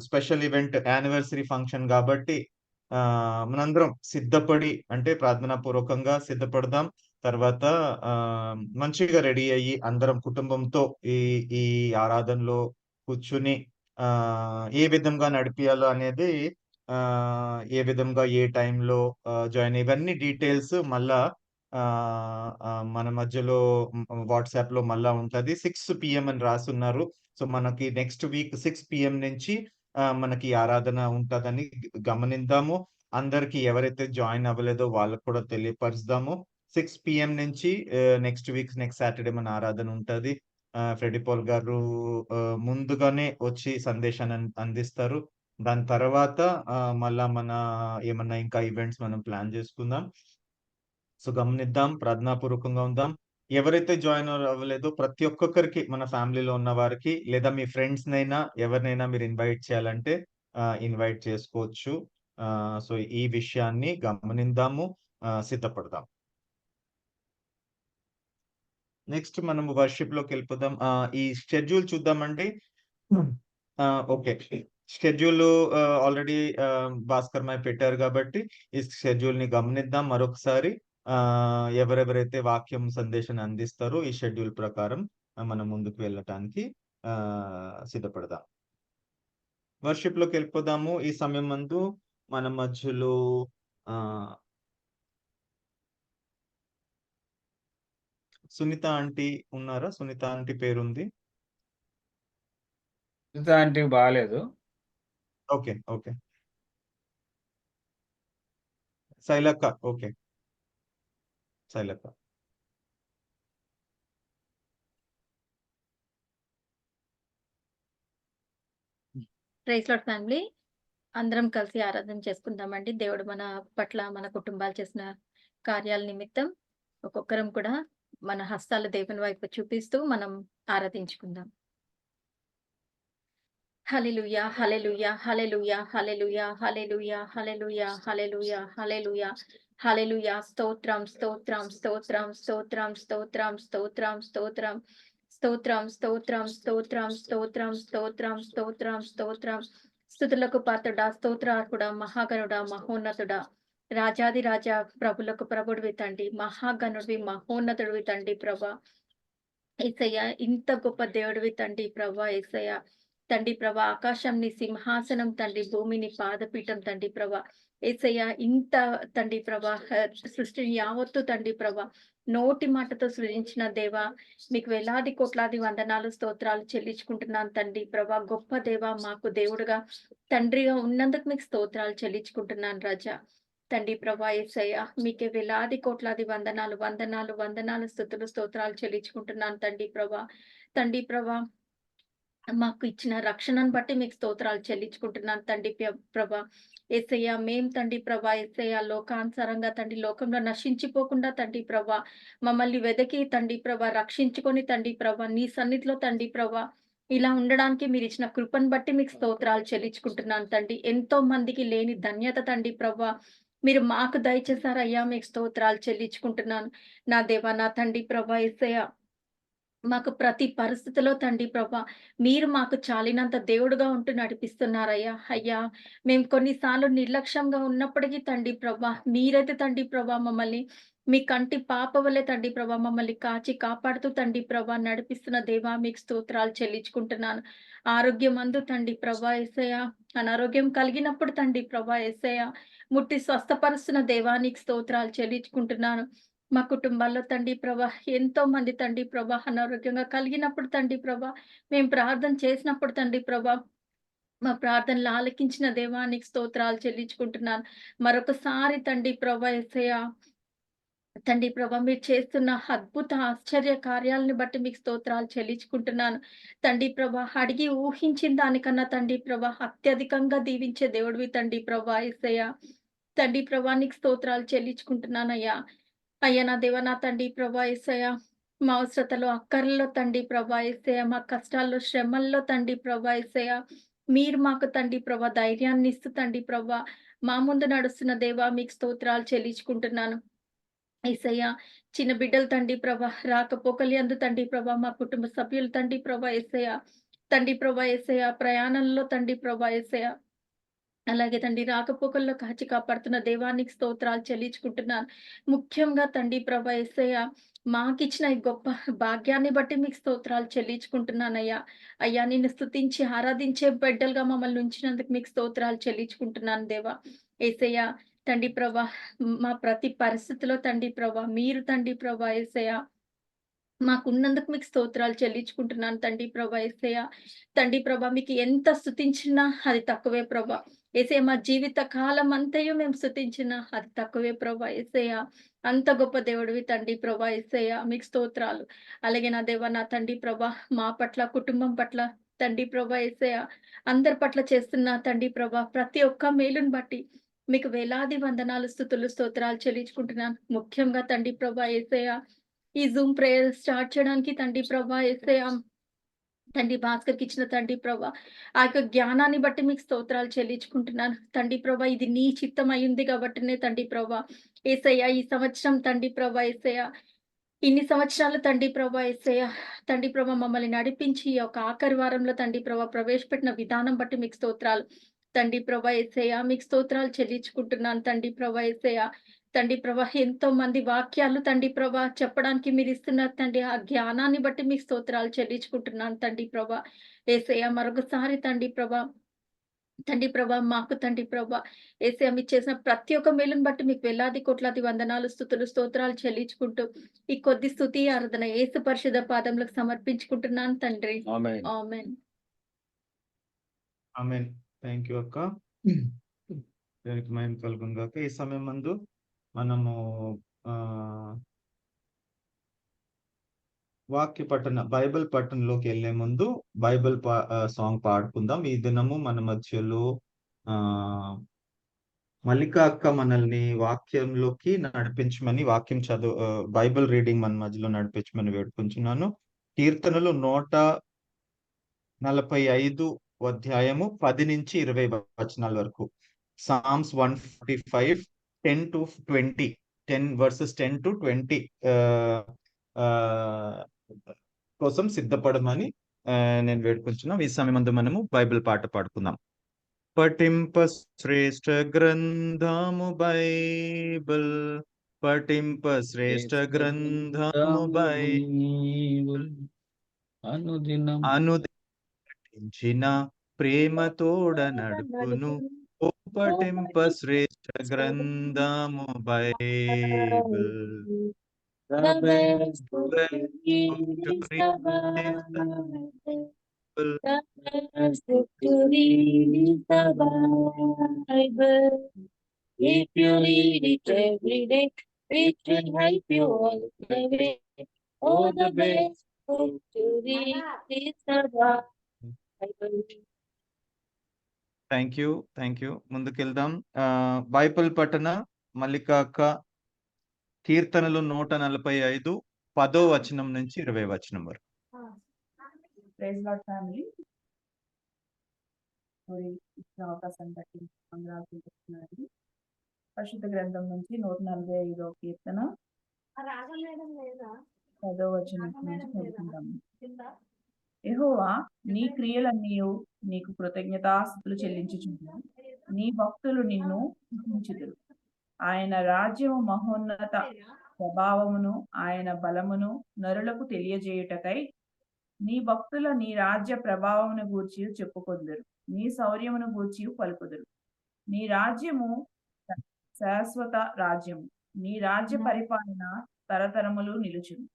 స్పెషల్ ఈవెంట్ యానివర్సరీ ఫంక్షన్ కాబట్టి మనందరం సిద్ధపడి అంటే ప్రార్థనా పూర్వకంగా సిద్ధపడదాం. తర్వాత మంచిగా రెడీ అయ్యి అందరం కుటుంబంతో ఈ ఈ ఆరాధనలో కూర్చుని ఏ విధంగా నడిపియాలో అనేది ఏ విధంగా ఏ టైంలో జాయిన్ ఇవన్నీ డీటెయిల్స్ మళ్ళా మన మధ్యలో వాట్సాప్ లో మళ్ళా ఉంటది. 6 PM అని రాసున్నారు. సో మనకి నెక్స్ట్ వీక్ 6 PM నుంచి మనకి ఆరాధన ఉంటదని గమనిద్దాము. అందరికి ఎవరైతే జాయిన్ అవ్వలేదో వాళ్ళకు కూడా తెలియపరుస్తాము. 6 PM నుంచి నెక్స్ట్ సాటర్డే మన ఆరాధన ఉంటది. ఫ్రెడీ పాల్ గారు ముందుగానే వచ్చి సందేశాన్ని అందిస్తారు. దాని తర్వాత మళ్ళా మన ఏమన్నా ఇంకా ఈవెంట్స్ మనం ప్లాన్ చేసుకుందాం. సో గమనిద్దాం, ప్రార్థనాపూర్వకంగా ఉందాం. ఎవరైతే జాయిన్ అవ్వలేదో ప్రతి ఒక్కొక్కరికి మన ఫ్యామిలీలో ఉన్న వారికి లేదా మీ ఫ్రెండ్స్ నైనా ఎవరినైనా మీరు ఇన్వైట్ చేయాలంటే ఇన్వైట్ చేసుకోవచ్చు. సో ఈ విషయాన్ని గమనిద్దాము, సిద్ధపడదాం. నెక్స్ట్ మనం వర్షిప్ లోకి వెళ్ళిపోదాం. ఈ షెడ్యూల్ చూద్దామండి. ఓకే, షెడ్యూల్ ఆల్రెడీ భాస్కర్ మాయ పెట్టారు కాబట్టి ఈ షెడ్యూల్ ని గమనిద్దాం మరొకసారి. ఎవరెవరైతే వాక్యం సందేశాన్ని అందిస్తారో ఈ షెడ్యూల్ ప్రకారం మనం ముందుకు వెళ్ళటానికి సిద్ధపడదాం. వర్షిప్ లోకి వెళ్ళిపోదాము. ఈ సమయం ముందు మన మధ్యలో సునీత ఆంటీ ఉన్నారా? సునీత ఆంటీ పేరుంది. ఆంటీ బాగాలేదు. ఓకే ఓకే, శైలక్క. ఓకే శైలక్క. ప్రైజ్ లార్డ్ ఫ్యామిలీ, అందరం కలిసి ఆరాధన చేసుకుందామండి. దేవుడు మన పట్ల మన కుటుంబాలు చేసిన కార్యాల నిమిత్తం ఒక్కొక్కరం కూడా మన హస్తాలు దేవుని వైపు చూపిస్తూ మనం ఆరాధించుకుందాం. హల్లెలూయా హల్లెలూయా హల్లెలూయా హల్లెలూయా హల్లెలూయా హల్లెలూయా హల్లెలూయా హల్లెలూయా హల్లెలూయా. స్తోత్రం స్తోత్రం స్తోత్రం స్తోత్రం స్తోత్రం స్తోత్రం స్తోత్రం స్తోత్రం స్తోత్రం స్తోత్రం స్తోత్రం స్తోత్రం స్తోత్రం స్తోత్రం. స్తుతులకు పాత్రుడా, స్తోత్రార్హుడా, మహాగణుడా, మహోన్నతుడా, రాజాది రాజా, ప్రభులకు ప్రభుడివి తండ్రి, మహాగణుడివి, మహోన్నతుడివి తండ్రి ప్రభా. యేసయ్య, ఇంత గొప్ప దేవుడివి తండ్రి ప్రభా. యేసయ్య తండ్రి ప్రభా, ఆకాశం నీ సింహాసనం తండ్రి, భూమిని పాదపీఠం తండ్రి ప్రభా. యేసయ్య, ఇంత తండ్రి ప్రభా, సృష్టిని యావత్తు తండ్రి ప్రభా నోటి మాటతో సృజించిన దేవా, మీకు వేలాది కోట్లాది వందనాలు స్తోత్రాలు చెల్లించుకుంటున్నాను తండ్రి ప్రభా. గొప్ప దేవా, మాకు దేవుడుగా తండ్రిగా ఉన్నందుకు మీకు స్తోత్రాలు చెల్లించుకుంటున్నాను రాజా. తండ్రి ప్రభా యేసయ్య, మీకే వేలాది కోట్లాది వందనాలు వందనాలు వందనాలు స్తుతులు స్తోత్రాలు చెల్లించుకుంటున్నాను తండ్రి ప్రభా. తండ్రి ప్రభా, మాకు ఇచ్చిన రక్షణను బట్టి మీకు స్తోత్రాలు చెల్లించుకుంటున్నాను తండ్రి ప్రభా. యేసయ్య, మేం తండ్రి ప్రభా యేసయ్య లోకానుసారంగా తండ్రి లోకంలో నశించిపోకుండా తండ్రి ప్రభా మమ్మల్ని వెదకి తండ్రి ప్రభా రక్షించుకొని తండ్రి ప్రభా నీ సన్నిధిలో తండ్రి ప్రభా ఇలా ఉండడానికి మీరు ఇచ్చిన కృపను బట్టి మీకు స్తోత్రాలు చెల్లించుకుంటున్నాను తండ్రి. ఎంతో మందికి లేని ధన్యత తండ్రి ప్రభా మీరు మాకు దయచేశారయ్యా, మీకు స్తోత్రాలు చెల్లించుకుంటున్నాను నా దేవా, నా తండ్రి ప్రభా యేసయ్య. మాకు ప్రతి పరిస్థితిలో తండ్రి ప్రభా మీరు మాకు చాలినంత దేవుడుగా ఉంటూ నడిపిస్తున్నారయ్యా. అయ్యా, మేము కొన్నిసార్లు నిర్లక్ష్యంగా ఉన్నప్పటికీ తండ్రి ప్రభా మీరైతే తండ్రి ప్రభా మమ్మల్ని మీ కంటి పాప వలె తండ్రి ప్రభా మమ్మల్ని కాచి కాపాడుతూ తండ్రి ప్రభా నడిపిస్తున్న దేవా మీకు స్తోత్రాలు చెల్లించుకుంటున్నాను. ఆరోగ్యమందు తండ్రి ప్రభా యేసయ్య, అనారోగ్యం కలిగినప్పుడు తండ్రి ప్రభా యేసయ్య ముట్టి స్వస్థపరుస్తున్న దేవానికి స్తోత్రాలు చెల్లించుకుంటున్నాను. మా కుటుంబాల్లో తండ్రి ప్రభా ఎంతో మంది తండ్రి ప్రభా అనారోగ్యంగా కలిగినప్పుడు తండ్రి ప్రభా మేము ప్రార్థన చేసినప్పుడు తండ్రి ప్రభా మా ప్రార్థనలు ఆలకించిన దేవానికి స్తోత్రాలు చెల్లించుకుంటున్నాను. మరొకసారి తండ్రి ప్రభా యేసయ్య తండ్రి ప్రభా మీరు చేస్తున్న అద్భుత ఆశ్చర్య కార్యాలను బట్టి మీకు స్తోత్రాలు చెల్లించుకుంటున్నాను. తండ్రి ప్రభా అడిగి ఊహించిన దానికన్నా తండ్రి ప్రభా అత్యధికంగా దీవించే దేవుడివి తండ్రి ప్రభా యేసయ్య. తండ్రి ప్రభా నీకు స్తోత్రాలు చెల్లించుకుంటున్నానయ్యా. అయ్యా నా దేవ నా తండ్రి ప్రభా యేసయ్య, మా అవసరతలో అక్కర్లలో తండ్రి ప్రభా యేసయ్య, మా కష్టాల్లో శ్రమల్లో తండ్రి ప్రభా యేసయ్య మీరు మాకు తండ్రి ప్రభా ధైర్యాన్ని ఇస్తూ తండ్రి ప్రభా మా ముందు నడుస్తున్న దేవా మీకు స్తోత్రాలు చెల్లించుకుంటున్నాను. యేసయ్య చిన్న బిడ్డలు తండ్రి ప్రభా రాకపోకలి అందు తండ్రి ప్రభా మా కుటుంబ సభ్యులు తండ్రి ప్రభా యేసయ్య ప్రయాణంలో తండ్రి ప్రభా యేసయ్య అలాగే తండ్రి రాకపోకల్లో కాచి కాపాడుతున్న దేవానికి స్తోత్రాలు చెల్లించుకుంటున్నాను. ముఖ్యంగా తండ్రి ప్రభా యేసయ్య మాకిచ్చిన ఈ గొప్ప భాగ్యాన్ని బట్టి మీకు స్తోత్రాలు చెల్లించుకుంటున్నానయ్యా. అయ్యా నిన్ను స్తుతించి ఆరాధించే బిడ్డలుగా మమ్మల్ని ఉంచినందుకు మీకు స్తోత్రాలు చెల్లించుకుంటున్నాను దేవా. యేసయ్య తండ్రి ప్రభా మా ప్రతి పరిస్థితిలో తండ్రి ప్రభా మీరు తండ్రి ప్రభా యేసయ్య మాకున్నందుకు మీకు స్తోత్రాలు చెల్లించుకుంటున్నాను తండ్రి ప్రభా యేసయ్య. తండ్రి ప్రభా మీకు ఎంత స్తుతించినా అది తక్కువే ప్రభా యేసయ్య. మా జీవిత కాలం అంతయు మేము స్తుతించినా అది తక్కువే ప్రభా యేసయ్య. అంత గొప్ప దేవుడివి తండ్రి ప్రభా యేసయ్య మీకు స్తోత్రాలు. అలాగే నా దేవ నా తండ్రి ప్రభా మా పట్ల కుటుంబం పట్ల తండ్రి ప్రభా యేసయ్య అందరి పట్ల చేస్తున్న తండ్రి ప్రభా ప్రతి ఒక్క మేలుని బట్టి మీకు వేలాది వందనాలు స్తుతులు స్తోత్రాలు చెల్లించుకుంటున్నాను. ముఖ్యంగా తండ్రి ప్రభా యేసయ్య ఈ జూమ్ ప్రేయర్ స్టార్ట్ చేయడానికి తండ్రి ప్రభా యేసయ్య తండ్రి భాస్కర్కి ఇచ్చిన తండ్రి ప్రభా ఆ యొక్క జ్ఞానాన్ని బట్టి మీకు స్తోత్రాలు చెల్లించుకుంటున్నాను. తండ్రి ప్రభా ఇది నీ చిత్తం అయింది కాబట్టినే తండ్రి ప్రభా యేసయ్య ఈ సంవత్సరం తండ్రి ప్రభా యేసయ్య ఇన్ని సంవత్సరాలు తండ్రి ప్రభా యేసయ్య తండ్రి ప్రభా మమ్మల్ని నడిపించి ఈ యొక్క ఆఖరి వారంలో తండ్రి ప్రభా ప్రవేశపెట్టిన విధానం బట్టి మీకు స్తోత్రాలు తండ్రి ప్రభా యేసయ్య మీకు స్తోత్రాలు చెల్లించుకుంటున్నాను. తండ్రి ప్రభా యేసయ్య తండ్రి ప్రభా ఎంతో మంది వాక్యాలు తండ్రి ప్రభా చెప్పడానికి మీరు ఇస్తున్నారు తండ్రి ఆ జ్ఞానాన్ని బట్టి మీకు స్తోత్రాలు చెల్లించుకుంటున్నాను తండ్రి ప్రభా యేసయ్య. మరొకసారి తండ్రి ప్రభా మాకు తండ్రి ప్రభా యేసయ్య మీరు చేసిన ప్రతి ఒక్క మేలుని బట్టి మీకు వేలాది కోట్లాది వందనాలు స్తుతులు స్తోత్రాలు చెల్లించుకుంటూ ఈ కొద్ది స్తుతి ఆరాధన యేసు పరిశుద్ధ పాదములకు సమర్పించుకుంటున్నాను తండ్రి. ఆమేన్. ఆమేన్. ఆమేన్. థ్యాంక్ యూ అక్క. దానికి మహిమ కలుగును గాక. ఈ సమయం మందు మనము ఆ వాక్య పఠన బైబిల్ పఠనంలోకి వెళ్లే ముందు బైబిల్ సాంగ్ పాడుకుందాం. ఈ దినము మన మధ్యలో ఆ మల్లిక అక్క మనల్ని వాక్యంలోకి నడిపించమని వాక్యం బైబిల్ రీడింగ్ మన మధ్యలో నడిపించమని వేడుకుంటున్నాను. కీర్తనలు 145 అధ్యాయము 10 నుంచి 20 వచనాల వరకు. సామ్స్ 145 10 to 20 10 verses 10 to 20 కోసం సిద్ధపడమని నేను వేడుకుంటున్నాం. ఈ సమయమందు మనము బైబిల్ పాట పాడుకుందాం. పఠింప శ్రేష్ఠ గ్రంథము బైబిల్, పఠింప శ్రేష్ఠ గ్రంథము బైబిల్, అనుదినం అనుదించిన ప్రేమతోడ నడుపును. ఓ పఠింప శ్రేష్ఠ గ్రంథము Bible, The best book to read is the Bible. The best book to read is the Bible. If you read it every day, it will help you all the way. Oh, the best book to read is the Bible. Thank you. ముందుకెళ్దాం. Bible పఠన మల్లిక అక్క కీర్తనలు 145 10వ వచనం నుంచి 20వ వచనం వరకు. Praise Lord family. ఇచ్చిన అవకాశాన్ని బట్టి వందనాలు తెలుపుతున్నానండి. పరిశుద్ధ గ్రంథం నుంచి 145వ కీర్తన 10వ వచనం నుంచి చదువుకుందాము. యెహోవా నీ క్రియలన్నీయు నీకు కృతజ్ఞతాస్తుతులు చెల్లించుచున్నాను. నీ భక్తులు నిన్ను స్తుతించుదురు. ఆయన రాజ్యము మహోన్నత ప్రభావమును ఆయన బలమును నరులకు తెలియజేయుటకై నీ భక్తుల నీ రాజ్య ప్రభావమును గూర్చి చెప్పుకొందురు, నీ శౌర్యమును గూర్చి పలుకుదురు. నీ రాజ్యము శాశ్వత రాజ్యము, నీ రాజ్య పరిపాలన తరతరములు నిలుచును.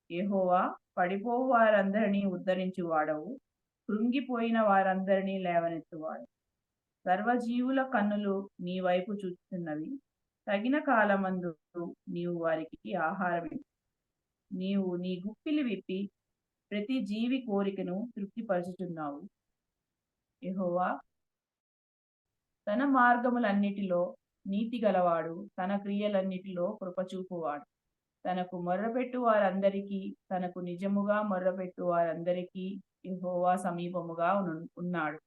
యెహోవా, పడిపోవు వారందరినీ ఉద్ధరించు వాడవు, కృంగిపోయిన వారందరినీ లేవనెత్తువాడు. సర్వజీవుల కన్నులు నీ వైపు చూస్తున్నవి, తగిన కాలమందు నీవు వారికి ఆహారం. నీవు నీ గుప్పిలి విప్పి ప్రతి జీవి కోరికను తృప్తిపరుచుతున్నావు. యెహోవా తన మార్గములన్నిటిలో నీతి గలవాడు, తన క్రియలన్నిటిలో కృపచూపువాడు. తనకు మొర్రపెట్టు వారందరికీ, తనకు నిజముగా మొర్రపెట్టు వారందరికీ యెహోవా సమీపముగా ఉన్నాడు.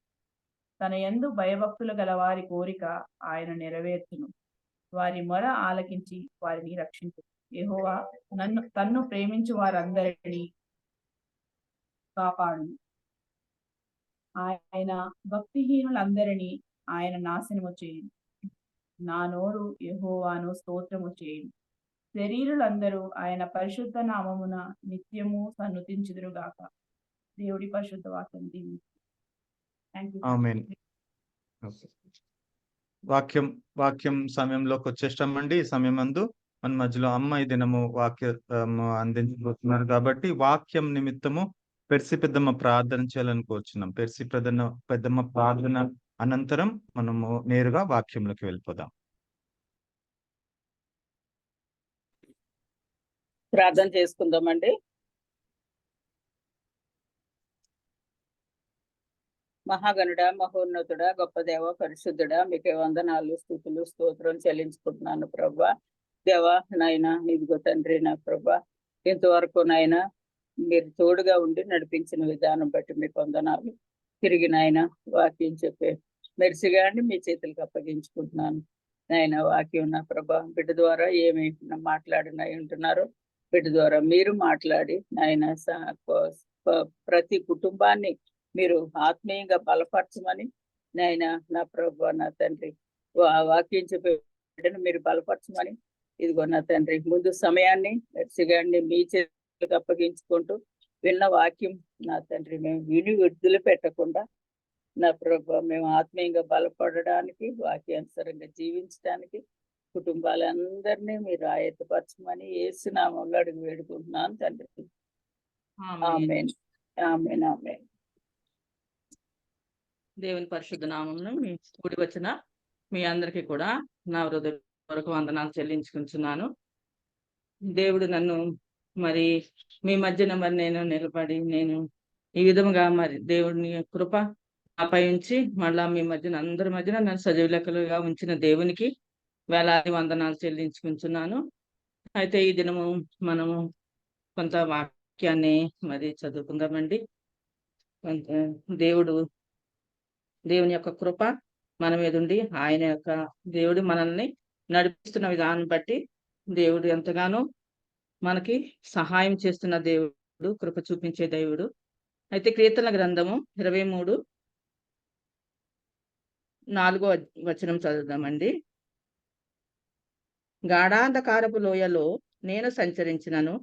తన యందు భయభక్తులు గల వారి కోరిక ఆయన నెరవేర్చును. వారి మొర ఆలకించి వారిని రక్షించు. యెహోవా తన్ను ప్రేమించు వారందరినీ కాపాడును. ఆయన భక్తిహీనులందరినీ ఆయన నాశనము చేయును. నా నోరు యెహోవాను స్తోత్రము చేయును. శరీరులందరూ ఆయన పరిశుద్ధ నామమున నిత్యము సన్నుతించుదురుగాక. దేవుడి పరిశుద్ధ వాక్యం దీవించు. Thank you. ఆమేన్. వాక్యం సమయంలోకి వచ్చేస్తామండి. ఈ సమయం అందు మన మధ్యలో అమ్మ ఈ దినము అందించబోతున్నారు కాబట్టి వాక్యం నిమిత్తము పెర్సి పెద్దమ్మ ప్రార్థన చేయాలని కోరుచున్నాం. పెర్సి పెద్దమ్మ ప్రార్థన అనంతరం మనము నేరుగా వాక్యంలోకి వెళ్ళిపోదాం. ప్రార్థన చేసుకుందామండి. మహాగణుడ, మహోన్నతుడ, గొప్ప దేవ, పరిశుద్ధుడ, మీకే వందనాలు, స్తుతులు, స్తోత్రం చెల్లించుకుంటున్నాను ప్రభా. దేవా నాయన, ఇదిగో తండ్రి నా ప్రభా, ఇంతవరకు నాయన మీరు తోడుగా ఉండి నడిపించిన విధానం బట్టి మీకు వందనాలు. తిరిగి నాయన వాక్యం చెప్పే మెరిసిగా అండి మీ చేతులకు అప్పగించుకుంటున్నాను. నాయన వాక్యం నా ప్రభా, బిడ్డ ద్వారా ఏమి మాట్లాడినా ఉంటున్నారో బిడ్డ ద్వారా మీరు మాట్లాడి నాయన ప్రతి కుటుంబాన్ని మీరు ఆత్మీయంగా బలపరచమని నాయన నా ప్రభు నా తండ్రి వాక్యం చెప్పే మీరు బలపరచమని ఇదిగో నా తండ్రి ముందు సమయాన్ని మెర్సిగాన్ని మీ చేతులకు అప్పగించుకుంటూ విన్న వాక్యం నా తండ్రి మేము విని విడుదల పెట్టకుండా నా ప్రభు మేము ఆత్మీయంగా బలపడడానికి వాక్యానుసారంగా జీవించడానికి కుటుంబాలందరినీ మీరు ఆయత్తపరచమని యేసు నామములో అడిగి వేడుకుంటున్నాను తండ్రి. ఆమేన్, ఆమేన్, ఆమేన్. దేవుని పరిశుద్ధ నామమున మీ కూడి వచ్చిన మీ అందరికీ కూడా నా హృదయపూర్వక వందనాలు చెల్లించుకుంటున్నాను. దేవుడు నన్ను మరి మీ మధ్యన మరి నేను నిలబడి నేను ఈ విధంగా మరి దేవుడిని కృప నాపై ఉంచి మళ్ళా మీ మధ్యన అందరి మధ్యన నన్ను సజీవ లెక్కలుగా ఉంచిన దేవునికి వేలాది వందనాలు చెల్లించుకుంటున్నాను. అయితే ఈ దినము మనము కొంత వాక్యాన్ని మరి చదువుకుందామండి. దేవుని యొక్క కృప మన మీద ఉండి ఆయన యొక్క దేవుడు మనల్ని నడిపిస్తున్న విధానం బట్టి దేవుడు ఎంతగానో మనకి సహాయం చేస్తున్న దేవుడు, కృప చూపించే దేవుడు. అయితే కీర్తనల గ్రంథము 23:4 చదువుదామండి. గాఢాంధకారపు లోయలో నేను సంచరించినను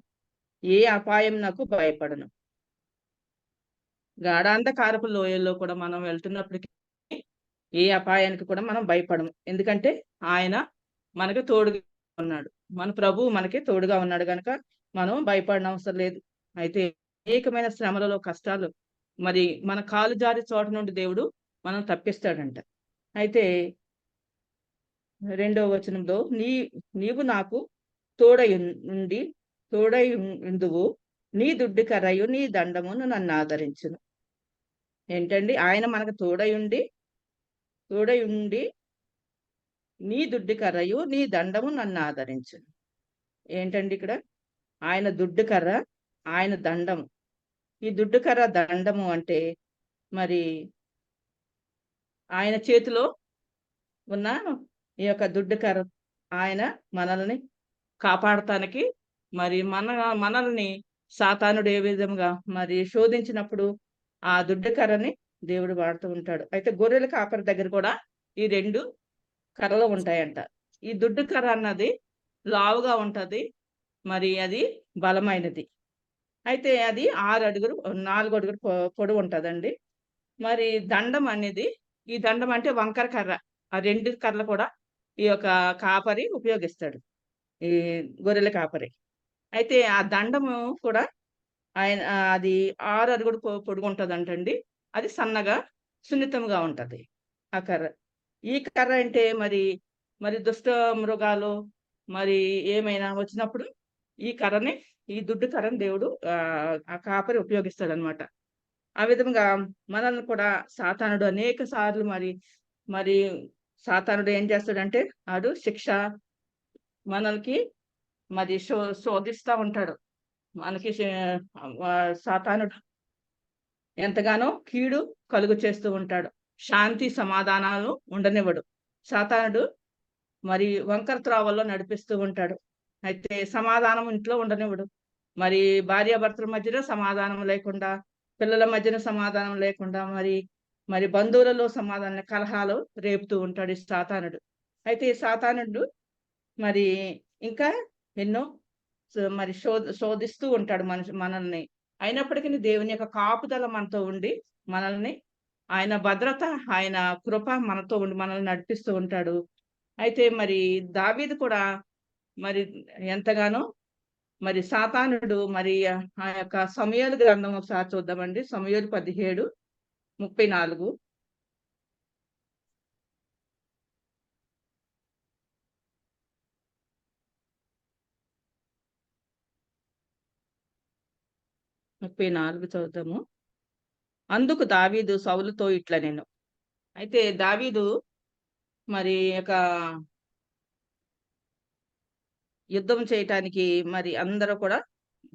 ఏ అపాయం నాకు భయపడను. గాఢాంధకారపు లోయల్లో కూడా మనం వెళ్తున్నప్పటికీ ఏ అపాయానికి కూడా మనం భయపడము. ఎందుకంటే ఆయన మనకు తోడుగా ఉన్నాడు. మన ప్రభువు మనకి తోడుగా ఉన్నాడు కనుక మనం భయపడిన అవసరం లేదు. అయితే అనేకమైన శ్రమలలో కష్టాలు మరి మన కాలు జారి చోట నుండి దేవుడు మనం తప్పిస్తాడంట. అయితే 2వ వచనంలో నీవు నాకు తోడై ఉందువు, నీ దుడ్డు కర్రయు నీ దండమును నన్ను ఆదరించును. ఏంటండి, ఆయన మనకు తోడై ఉండి నీ దుడ్డు కర్రయు నీ దండము నన్ను ఆదరించును. ఏంటండి ఇక్కడ ఆయన దుడ్డు కర్ర, ఆయన దండము. ఈ దుడ్డు కర్ర దండము అంటే మరి ఆయన చేతిలో ఉన్న ఈ యొక్క దుడ్డు కర్ర ఆయన మనల్ని కాపాడటానికి మరి మనల్ని సాతానుడు ఏ విధంగా మరి శోధించినప్పుడు ఆ దుడ్డు కర్రని దేవుడు వాడుతూ ఉంటాడు. అయితే గొర్రెల కాపరి దగ్గర కూడా ఈ 2 కర్రలు ఉంటాయంట. ఈ దుడ్డు కర్ర అన్నది లావుగా ఉంటది, మరి అది బలమైనది. అయితే అది 6 అడుగులు 4 అడుగులు పొడవు ఉంటుందండి. మరి దండం అనేది, ఈ దండం అంటే వంకర కర్ర. ఆ 2 కర్రలు కూడా ఈ యొక్క కాపరి ఉపయోగిస్తాడు, ఈ గొర్రెల కాపరి. అయితే ఆ దండము కూడా అది 6 అడుగులు పొడుగు ఉంటుందంటండి. అది సన్నగా సున్నితంగా ఉంటది ఆ కర్ర. ఈ కర్ర అంటే మరి దుష్ట మృగాలు మరి ఏమైనా వచ్చినప్పుడు ఈ దుడ్డు కర్రని దేవుడు ఆ కాపరి ఉపయోగిస్తాడనమాట. ఆ విధంగా మనల్ని కూడా సాతానుడు అనేక సార్లు మరి సాతానుడు ఏం చేస్తాడంటే ఆడు శిక్ష మనల్కి మరి శోధిస్తా ఉంటాడు. మనకి సాతానుడు ఎంతగానో కీడు కలుగు చేస్తూ ఉంటాడు. శాంతి సమాధానాలు ఉండనివ్వడు. సాతానుడు మరి వంకర త్రోవల్లో నడిపిస్తూ ఉంటాడు. అయితే సమాధానం ఇంట్లో ఉండనివ్వడు. మరి భార్యాభర్తల మధ్యలో సమాధానం లేకుండా, పిల్లల మధ్యన సమాధానం లేకుండా, మరి బంధువులలో సమాధానం కలహాలు రేపుతూ ఉంటాడు ఈ సాతానుడు. అయితే ఈ సాతానుడు మరి ఇంకా ఎన్నో మరి శోధిస్తూ ఉంటాడు మనల్ని. అయినప్పటికీ దేవుని యొక్క కాపుదల మనతో ఉండి మనల్ని, ఆయన భద్రత, ఆయన కృప మనతో ఉండి మనల్ని నడిపిస్తూ ఉంటాడు. అయితే మరి దావీదు కూడా మరి ఎంతగానో మరి సాతానుడు మరి ఆ యొక్క సమూయేలు గ్రంథం ఒకసారి చూద్దామండి. సమూయేలు 17:34. చూద్దాము. అందుకు దావీదు సౌలుతో ఇట్లా నేను. అయితే దావీదు మరి యొక్క యుద్ధం చేయటానికి మరి అందరూ కూడా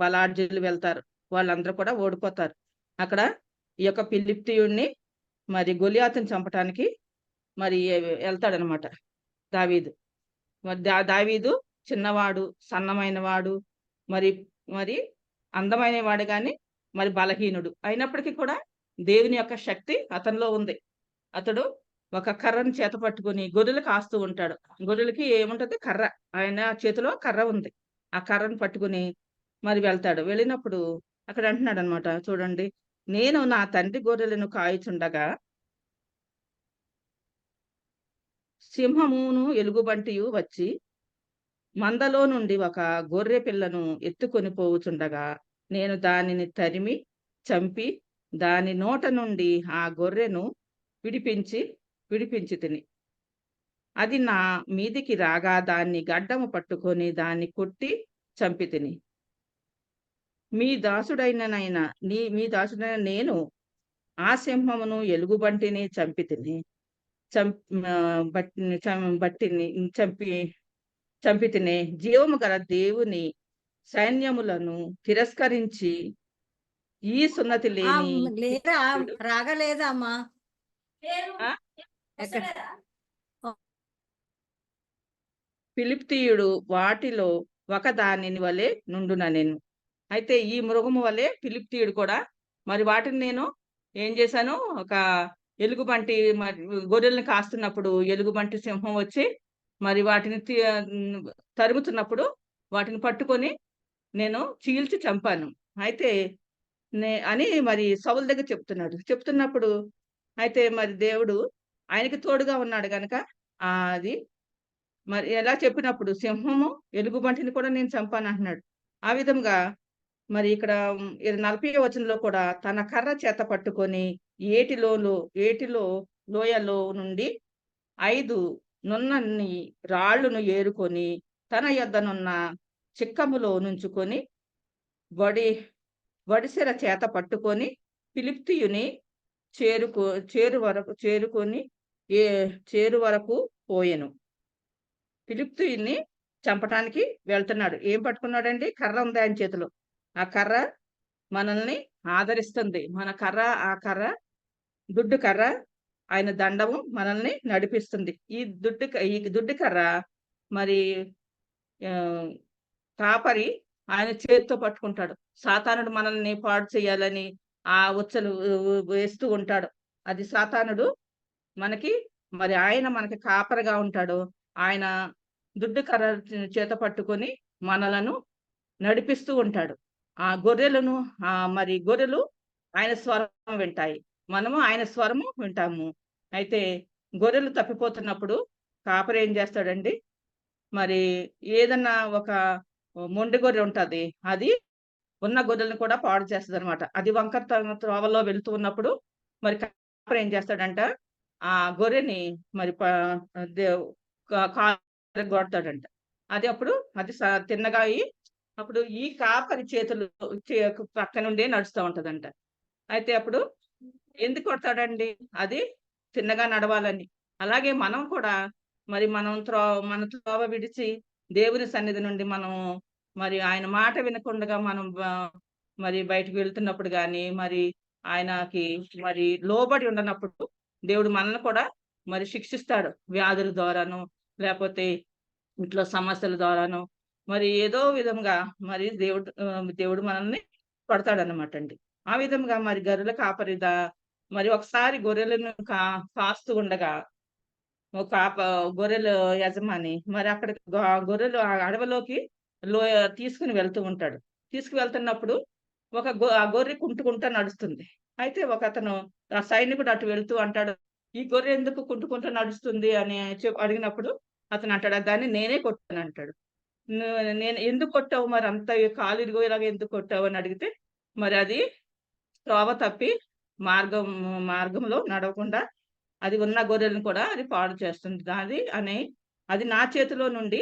బలాఢ్యులు వెళ్తారు. వాళ్ళందరూ కూడా ఓడిపోతారు. అక్కడ ఈ యొక్క ఫిలిష్తీయుణ్ణి మరి గొలియాతుని చంపటానికి మరి వెళ్తాడనమాట దావీదు. మరి దావీదు చిన్నవాడు, సన్నమైన వాడు, మరి అందమైన వాడు కానీ మరి బలహీనుడు. అయినప్పటికీ కూడా దేవుని యొక్క శక్తి అతనిలో ఉంది. అతడు ఒక కర్రను చేత పట్టుకుని గొర్రెలు కాస్తూ ఉంటాడు. గొర్రెలకి ఏముంటది? కర్ర. ఆయన చేతిలో కర్ర ఉంది. ఆ కర్రను పట్టుకుని మరి వెళ్తాడు. వెళ్ళినప్పుడు అక్కడ అంటున్నాడు అనమాట, చూడండి, నేను నా తండ్రి గొర్రెలను కాయుచుండగా సింహమును ఎలుగుబంటియు వచ్చి మందలో నుండి ఒక గొర్రె పిల్లను ఎత్తుకొని పోవుచుండగా నేను దానిని తరిమి చంపి దాని నోట నుండి ఆ గొర్రెను విడిపించి తిని అది నా మీదికి రాగా దాన్ని గడ్డము పట్టుకొని దాన్ని కొట్టి చంపి తిని మీ దాసుడైన నేను ఆ సింహమును ఎలుగుబంటిని చంపి తిని జీవము గల దేవుని సైన్యములను తిరస్కరించి ఈ సున్నతి లేని లేదా రాగలేదా అమ్మా? ఫిలిష్తీయుడు వాటిలో ఒక దానిని వలె నుండున నేను. అయితే ఈ మృగము వలె ఫిలిష్తీయుడు కూడా మరి వాటిని నేను ఏం చేశాను, ఒక ఎలుగుబంటి గొర్రెల్ని కాస్తున్నప్పుడు ఎలుగుబంటి సింహం వచ్చి మరి వాటిని తరుగుతున్నప్పుడు వాటిని పట్టుకొని నేను చీల్చి చంపాను. అయితే అని మరి సౌలు దగ్గర చెప్తున్నప్పుడు అయితే మరి దేవుడు ఆయనకి తోడుగా ఉన్నాడు గనక అది మరి ఎలా చెప్పినప్పుడు సింహము ఎలుగుబంటిని కూడా నేను చంపాను అంటున్నాడు. ఆ విధంగా మరి ఇక్కడ 40వ వచనంలో కూడా తన కర్ర చేత పట్టుకొని ఏటిలో లోయలో నుండి 5 నున్నని రాళ్లును ఏరుకొని తన యొద్దనున్న చిక్కములో నుంచుకొని వడిసెర చేత పట్టుకొని ఫిలిష్తీయుని చేరు వరకు పోయెను. ఫిలిష్తీయుని చంపటానికి వెళ్తున్నాడు. ఏం పట్టుకున్నాడండి? కర్ర ఉంది ఆయన చేతిలో. ఆ కర్ర మనల్ని ఆదరిస్తుంది. ఆ కర్ర దుడ్డు కర్ర, ఆయన దండము మనల్ని నడిపిస్తుంది. ఈ దుడ్డు కర్ర మరి కాపరి ఆయన చేతితో పట్టుకుంటాడు. సాతానుడు మనల్ని పాడు చేయాలని ఆ ఉచ్చలు వేస్తూ ఉంటాడు. అది సాతానుడు ఆయన మనకి కాపరిగా ఉంటాడు. ఆయన దుడ్డు కర్ర చేత పట్టుకొని మనలను నడిపిస్తూ ఉంటాడు. ఆ గొర్రెలను మరి గొర్రెలు ఆయన స్వరం వింటాయి, మనము ఆయన స్వరము వింటాము. అయితే గొర్రెలు తప్పిపోతున్నప్పుడు కాపరి ఏం చేస్తాడండి, మరి ఏదన్నా ఒక మొండి గొర్రె ఉంటది, అది ఉన్న గొర్రెలను కూడా పాడు చేస్తుంది అనమాట. అది వంకర త్రోవలో వెళ్తూ ఉన్నప్పుడు మరి కాపరి ఏం చేస్తాడంట, ఆ గొర్రెని మరి కొడతాడంట. అది అప్పుడు అది తిన్నగా అయ్యి అప్పుడు ఈ కాపరి చేతులు పక్క నుండే నడుస్తూ ఉంటదంట. అయితే అప్పుడు ఎందుకు కొడతాడండి, అది తిన్నగా నడవాలని. అలాగే మనం కూడా మరి మన త్రోవ విడిచి దేవుని సన్నిధి నుండి మనం మరి ఆయన మాట వినకుండా మనం మరి బయటకు వెళ్తున్నప్పుడు కానీ మరి ఆయనకి మరి లోబడి ఉండనప్పుడు దేవుడు మనల్ని కూడా మరి శిక్షిస్తాడు. వ్యాధుల ద్వారాను, లేకపోతే ఇంట్లో సమస్యల ద్వారాను, మరి ఏదో విధంగా మరి దేవుడు మనల్ని పడతాడనమాట అండి. ఆ విధంగా మరి గొర్రెల కాపరిదా మరి ఒకసారి గొర్రెలను కాస్తూ ఉండగా ఒక గొర్రెల యజమాని మరి అక్కడ గొర్రెలు అడవిలోకి తీసుకుని వెళ్తూ ఉంటాడు. తీసుకువెళ్తున్నప్పుడు ఆ గొర్రె కుంటుకుంటా నడుస్తుంది. అయితే ఒక అతను ఆ సైనికుడు అటు వెళ్తూ అంటాడు, ఈ గొర్రె ఎందుకు కుంటుకుంటా నడుస్తుంది అని అడిగినప్పుడు అతను అంటాడు, దాన్ని నేనే కొట్టాను అంటాడు. నేను ఎందుకు కొట్టావు, మరి అంత కాలు ఇరిగోలాగా ఎందుకు కొట్టావు అని అడిగితే మరి అది త్రోవ తప్పి మార్గంలో నడవకుండా అది ఉన్న గొర్రెలను కూడా అది పాడు చేస్తుంది. అది నా చేతిలో నుండి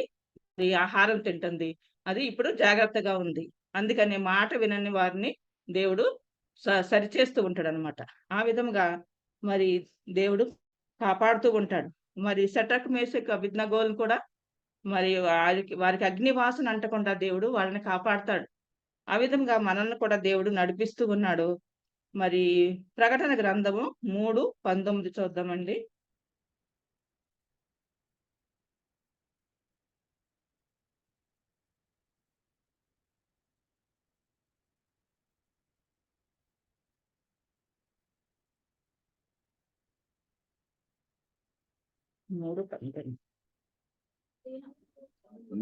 ఆహారం తింటుంది, అది ఇప్పుడు జాగ్రత్తగా ఉంది. అందుకని మాట వినని వారిని దేవుడు సరిచేస్తూ ఉంటాడు అనమాట. ఆ విధంగా మరి దేవుడు కాపాడుతూ ఉంటాడు. మరి షడ్రక్ మేషక్ అబేద్నెగోలను కూడా మరి వారికి అగ్ని వాసన అంటకుండా దేవుడు వాళ్ళని కాపాడుతాడు. ఆ విధంగా మనల్ని కూడా దేవుడు నడిపిస్తూ ఉన్నాడు. మరి ప్రకటన గ్రంథము 3:19 చూద్దామండి.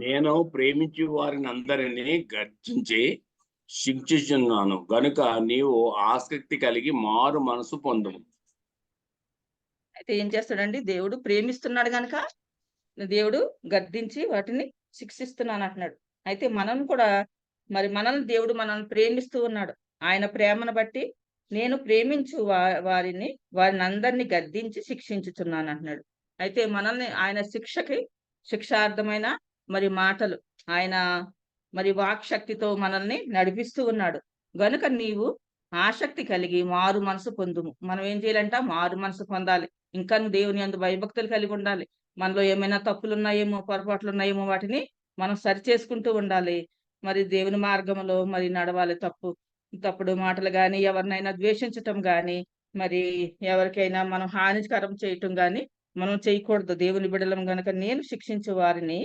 నేను ప్రేమించి వారిని అందరినీ గర్జించి శిక్షిస్తున్నాను గనుక నీవు ఆసక్తి కలిగి మారు మనసు పొందుము. అయితే ఏం చేస్తాడండి, దేవుడు ప్రేమిస్తున్నాడు గనక దేవుడు గద్దించి వాటిని శిక్షిస్తున్నాను అంటున్నాడు. అయితే మనం కూడా మరి దేవుడు మనల్ని ప్రేమిస్తూ ఉన్నాడు. ఆయన ప్రేమను బట్టి నేను ప్రేమించు వారిని అందరినీ గద్దించి శిక్షించుతున్నాను అంటున్నాడు. అయితే మనల్ని ఆయన శిక్షార్థమైన మరి మాటలు ఆయన మరి వాక్శక్తితో మనల్ని నడిపిస్తూ ఉన్నాడు. గనుక నీవు ఆసక్తి కలిగి మారు మనసు పొందుము. మనం ఏం చేయాలంట, మారు మనసు పొందాలి. ఇంకా దేవుని యందు భయభక్తులు కలిగి ఉండాలి. మనలో ఏమైనా తప్పులు ఉన్నాయేమో, పొరపాట్లు ఉన్నాయేమో వాటిని మనం సరి చేసుకుంటూ ఉండాలి. మరి దేవుని మార్గంలో మరి నడవాలి. తప్పుడు మాటలు కానీ, ఎవరినైనా ద్వేషించటం కానీ, మరి ఎవరికైనా మనం హానికరం చేయటం కానీ మనం చేయకూడదు. దేవుని బిడ్డలం గనుక నేను శిక్షించే వారిని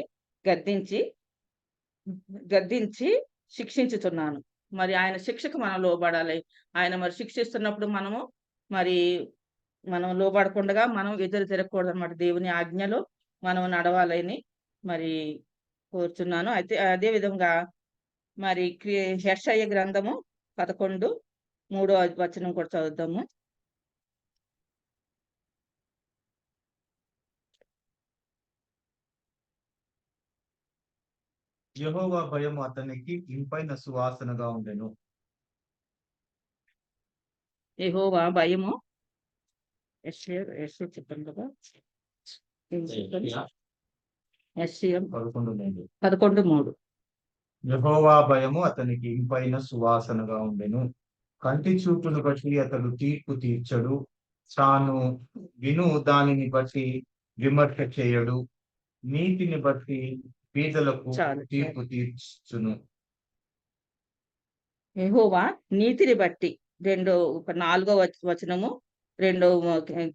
గద్దించి శిక్షించుతున్నాను. మరి ఆయన శిక్షకు మనం లోబడాలి. ఆయన మరి శిక్షిస్తున్నప్పుడు మనం లోబడకుండా మనం ఎదురు తిరగకూడదు అన్నమాట. దేవుని ఆజ్ఞలో మనం నడవాలని మరి కోరుతున్నాను. అయితే అదే విధంగా మరి యెషయా గ్రంథము 11:3 కూడా చదువుతాము. యెహోవా భయము అతనికి ఇంపైన సువాసనగా ఉండెను. యెహోవా భయము చెప్పండి కదా, 11:3. యెహోవా భయము అతనికి ఇంపైన సువాసనగా ఉండెను. కంటి చూపును బట్టి అతడు తీర్పు తీర్చడు, తాను విను దానిని బట్టి విమర్శ చేయడు. నీతిని బట్టి పేదలకు తీర్పు తీర్చును. యెహోవా నీతిని బట్టి 4వ వచనము 2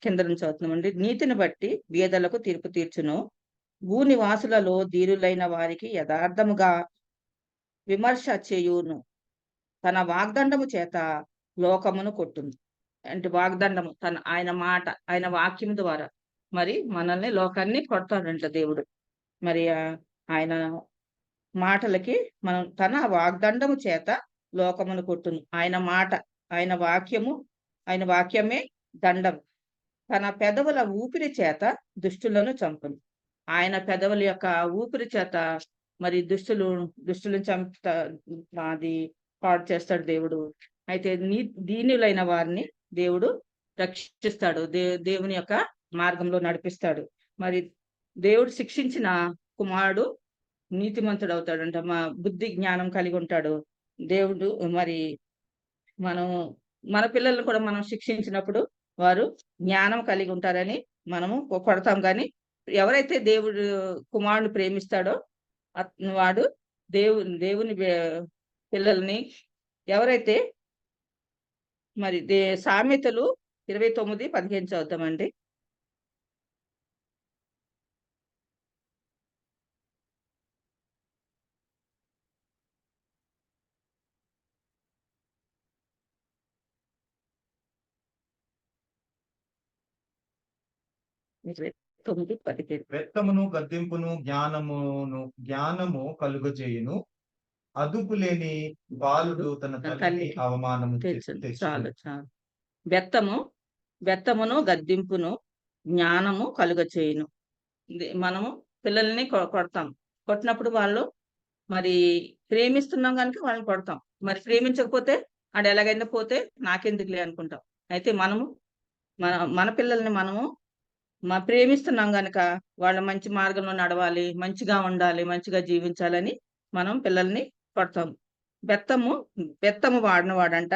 కింద నుంచి చదువుతున్నామండి. నీతిని బట్టి బీదలకు తీర్పు తీర్చును, భూనివాసులలో దీనులైన వారికి యథార్థముగా విమర్శ చేయును, తన వాగ్దండము చేత లోకమును కొట్టును. అంటే వాగ్దండము ఆయన మాట, ఆయన వాక్యం ద్వారా మరి మనల్ని లోకాన్ని కొడతాడంట దేవుడు. మరి ఆయన మాటలకి మనం తన వాగ్దండము చేత లోకమును కొట్టును. ఆయన మాట, ఆయన వాక్యము, ఆయన వాక్యమే దండం. తన పెదవుల ఊపిరి చేత దుష్టులను చంపును. ఆయన పెదవుల యొక్క ఊపిరి చేత మరి దుష్టులను చంపుతా అది పాడు చేస్తాడు దేవుడు. అయితే దీనులైన వారిని దేవుడు రక్షిస్తాడు. దేవుని యొక్క మార్గంలో నడిపిస్తాడు. మరి దేవుడు శిక్షించిన కుమారుడు నీతిమంతుడు అవుతాడంట. మా బుద్ధి జ్ఞానం కలిగి ఉంటాడు. దేవుడు మరి మన పిల్లల్ని కూడా మనం శిక్షించినప్పుడు వారు జ్ఞానం కలిగి ఉంటారని మనము కొడతాం. కానీ ఎవరైతే దేవుడు కుమారుని ప్రేమిస్తాడో వాడు దేవుని పిల్లల్ని ఎవరైతే మరి సామెతలు 29:15 చదువుతామండి. వెత్తమును గద్దింపును జ్ఞానము కలుగజేయును. అదుపు లేని బాలుడు తన తల్లికి అవమానము చాలు. బెత్తమును గద్దింపును జ్ఞానము కలుగచేయును. మనము పిల్లల్ని కొడతాం. కొట్టినప్పుడు వాళ్ళు మరి ప్రేమిస్తున్నాం కనుక వాళ్ళని కొడతాం. మరి ప్రేమించకపోతే అది ఎలాగైనా పోతే నాకెందుకులే అనుకుంటాం. అయితే మనము మన పిల్లల్ని మనము ప్రేమిస్తున్నాం గనక వాళ్ళ మంచి మార్గంలో నడవాలి, మంచిగా ఉండాలి, మంచిగా జీవించాలని మనం పిల్లల్ని కొడతాం. బెత్తము వాడినవాడంట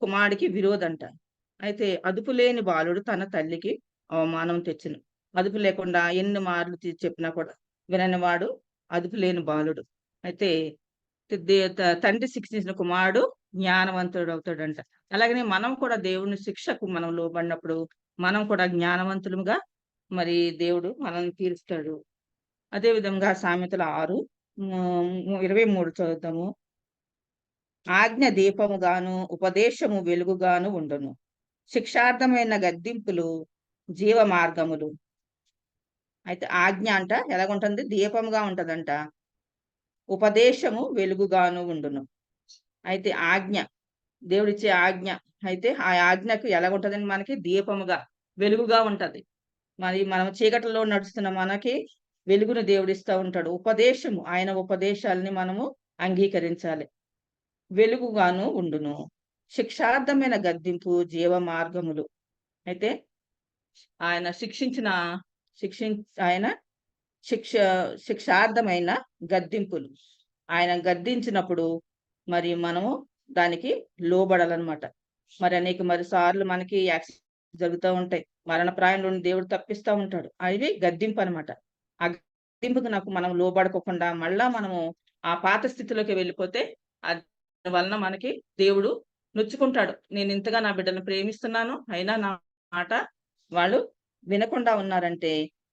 కుమారుడికి విరోధంట. అయితే అదుపు లేని బాలుడు తన తల్లికి అవమానం తెచ్చును. అదుపు లేకుండా ఎన్ని మార్లు చెప్పినా కూడా వినని వాడు అదుపు లేని బాలుడు. అయితే తండ్రి శిక్షించిన కుమారుడు జ్ఞానవంతుడు అవుతాడంట. అలాగనే మనం కూడా దేవుని శిక్షకు మనం లోబడినప్పుడు మనం కూడా జ్ఞానవంతులుగా మరి దేవుడు మనల్ని తీరుస్తాడు. అదే విధంగా సామెతలు 6:23 చదువుతాము. ఆజ్ఞ దీపముగాను ఉపదేశము వెలుగుగాను ఉండును. శిక్షార్థమైన గద్దింపులు జీవ మార్గములు. అయితే ఆజ్ఞ అంట ఎలాగుంటుంది? దీపముగా ఉంటదంట. ఉపదేశము వెలుగుగాను ఉండును. అయితే ఆజ్ఞ, దేవుడిచ్చే ఆజ్ఞ అయితే ఆ ఆజ్ఞకు ఎలాగుంటదని మనకి దీపముగా వెలుగుగా ఉంటది. మరి మనం చీకటిలో నడుస్తున్న మనకి వెలుగును దేవుడిస్తూ ఉంటాడు. ఉపదేశము, ఆయన ఉపదేశాలని మనము అంగీకరించాలి. వెలుగుగాను ఉండును. శిక్షార్థమైన గద్దింపు జీవ మార్గములు. అయితే ఆయన శిక్షార్థమైన గద్దింపులు ఆయన గద్దించినప్పుడు మరి మనము దానికి లోబడాలన్నమాట. మరి మరి సార్లు మనకి యాక్సిడెంట్ జరుగుతూ ఉంటాయి. మరణప్రాయంలో దేవుడు తప్పిస్తూ ఉంటాడు. అవి గద్దింపు అనమాట. ఆ గద్దింపుకు మనం లోబడుకోకుండా మళ్ళా మనము ఆ పాత స్థితిలోకి వెళ్ళిపోతే దాని వలన మనకి దేవుడు నొచ్చుకుంటాడు. నేను ఇంతగా నా బిడ్డను ప్రేమిస్తున్నాను, అయినా నా మాట వాళ్ళు వినకుండా ఉన్నారంటే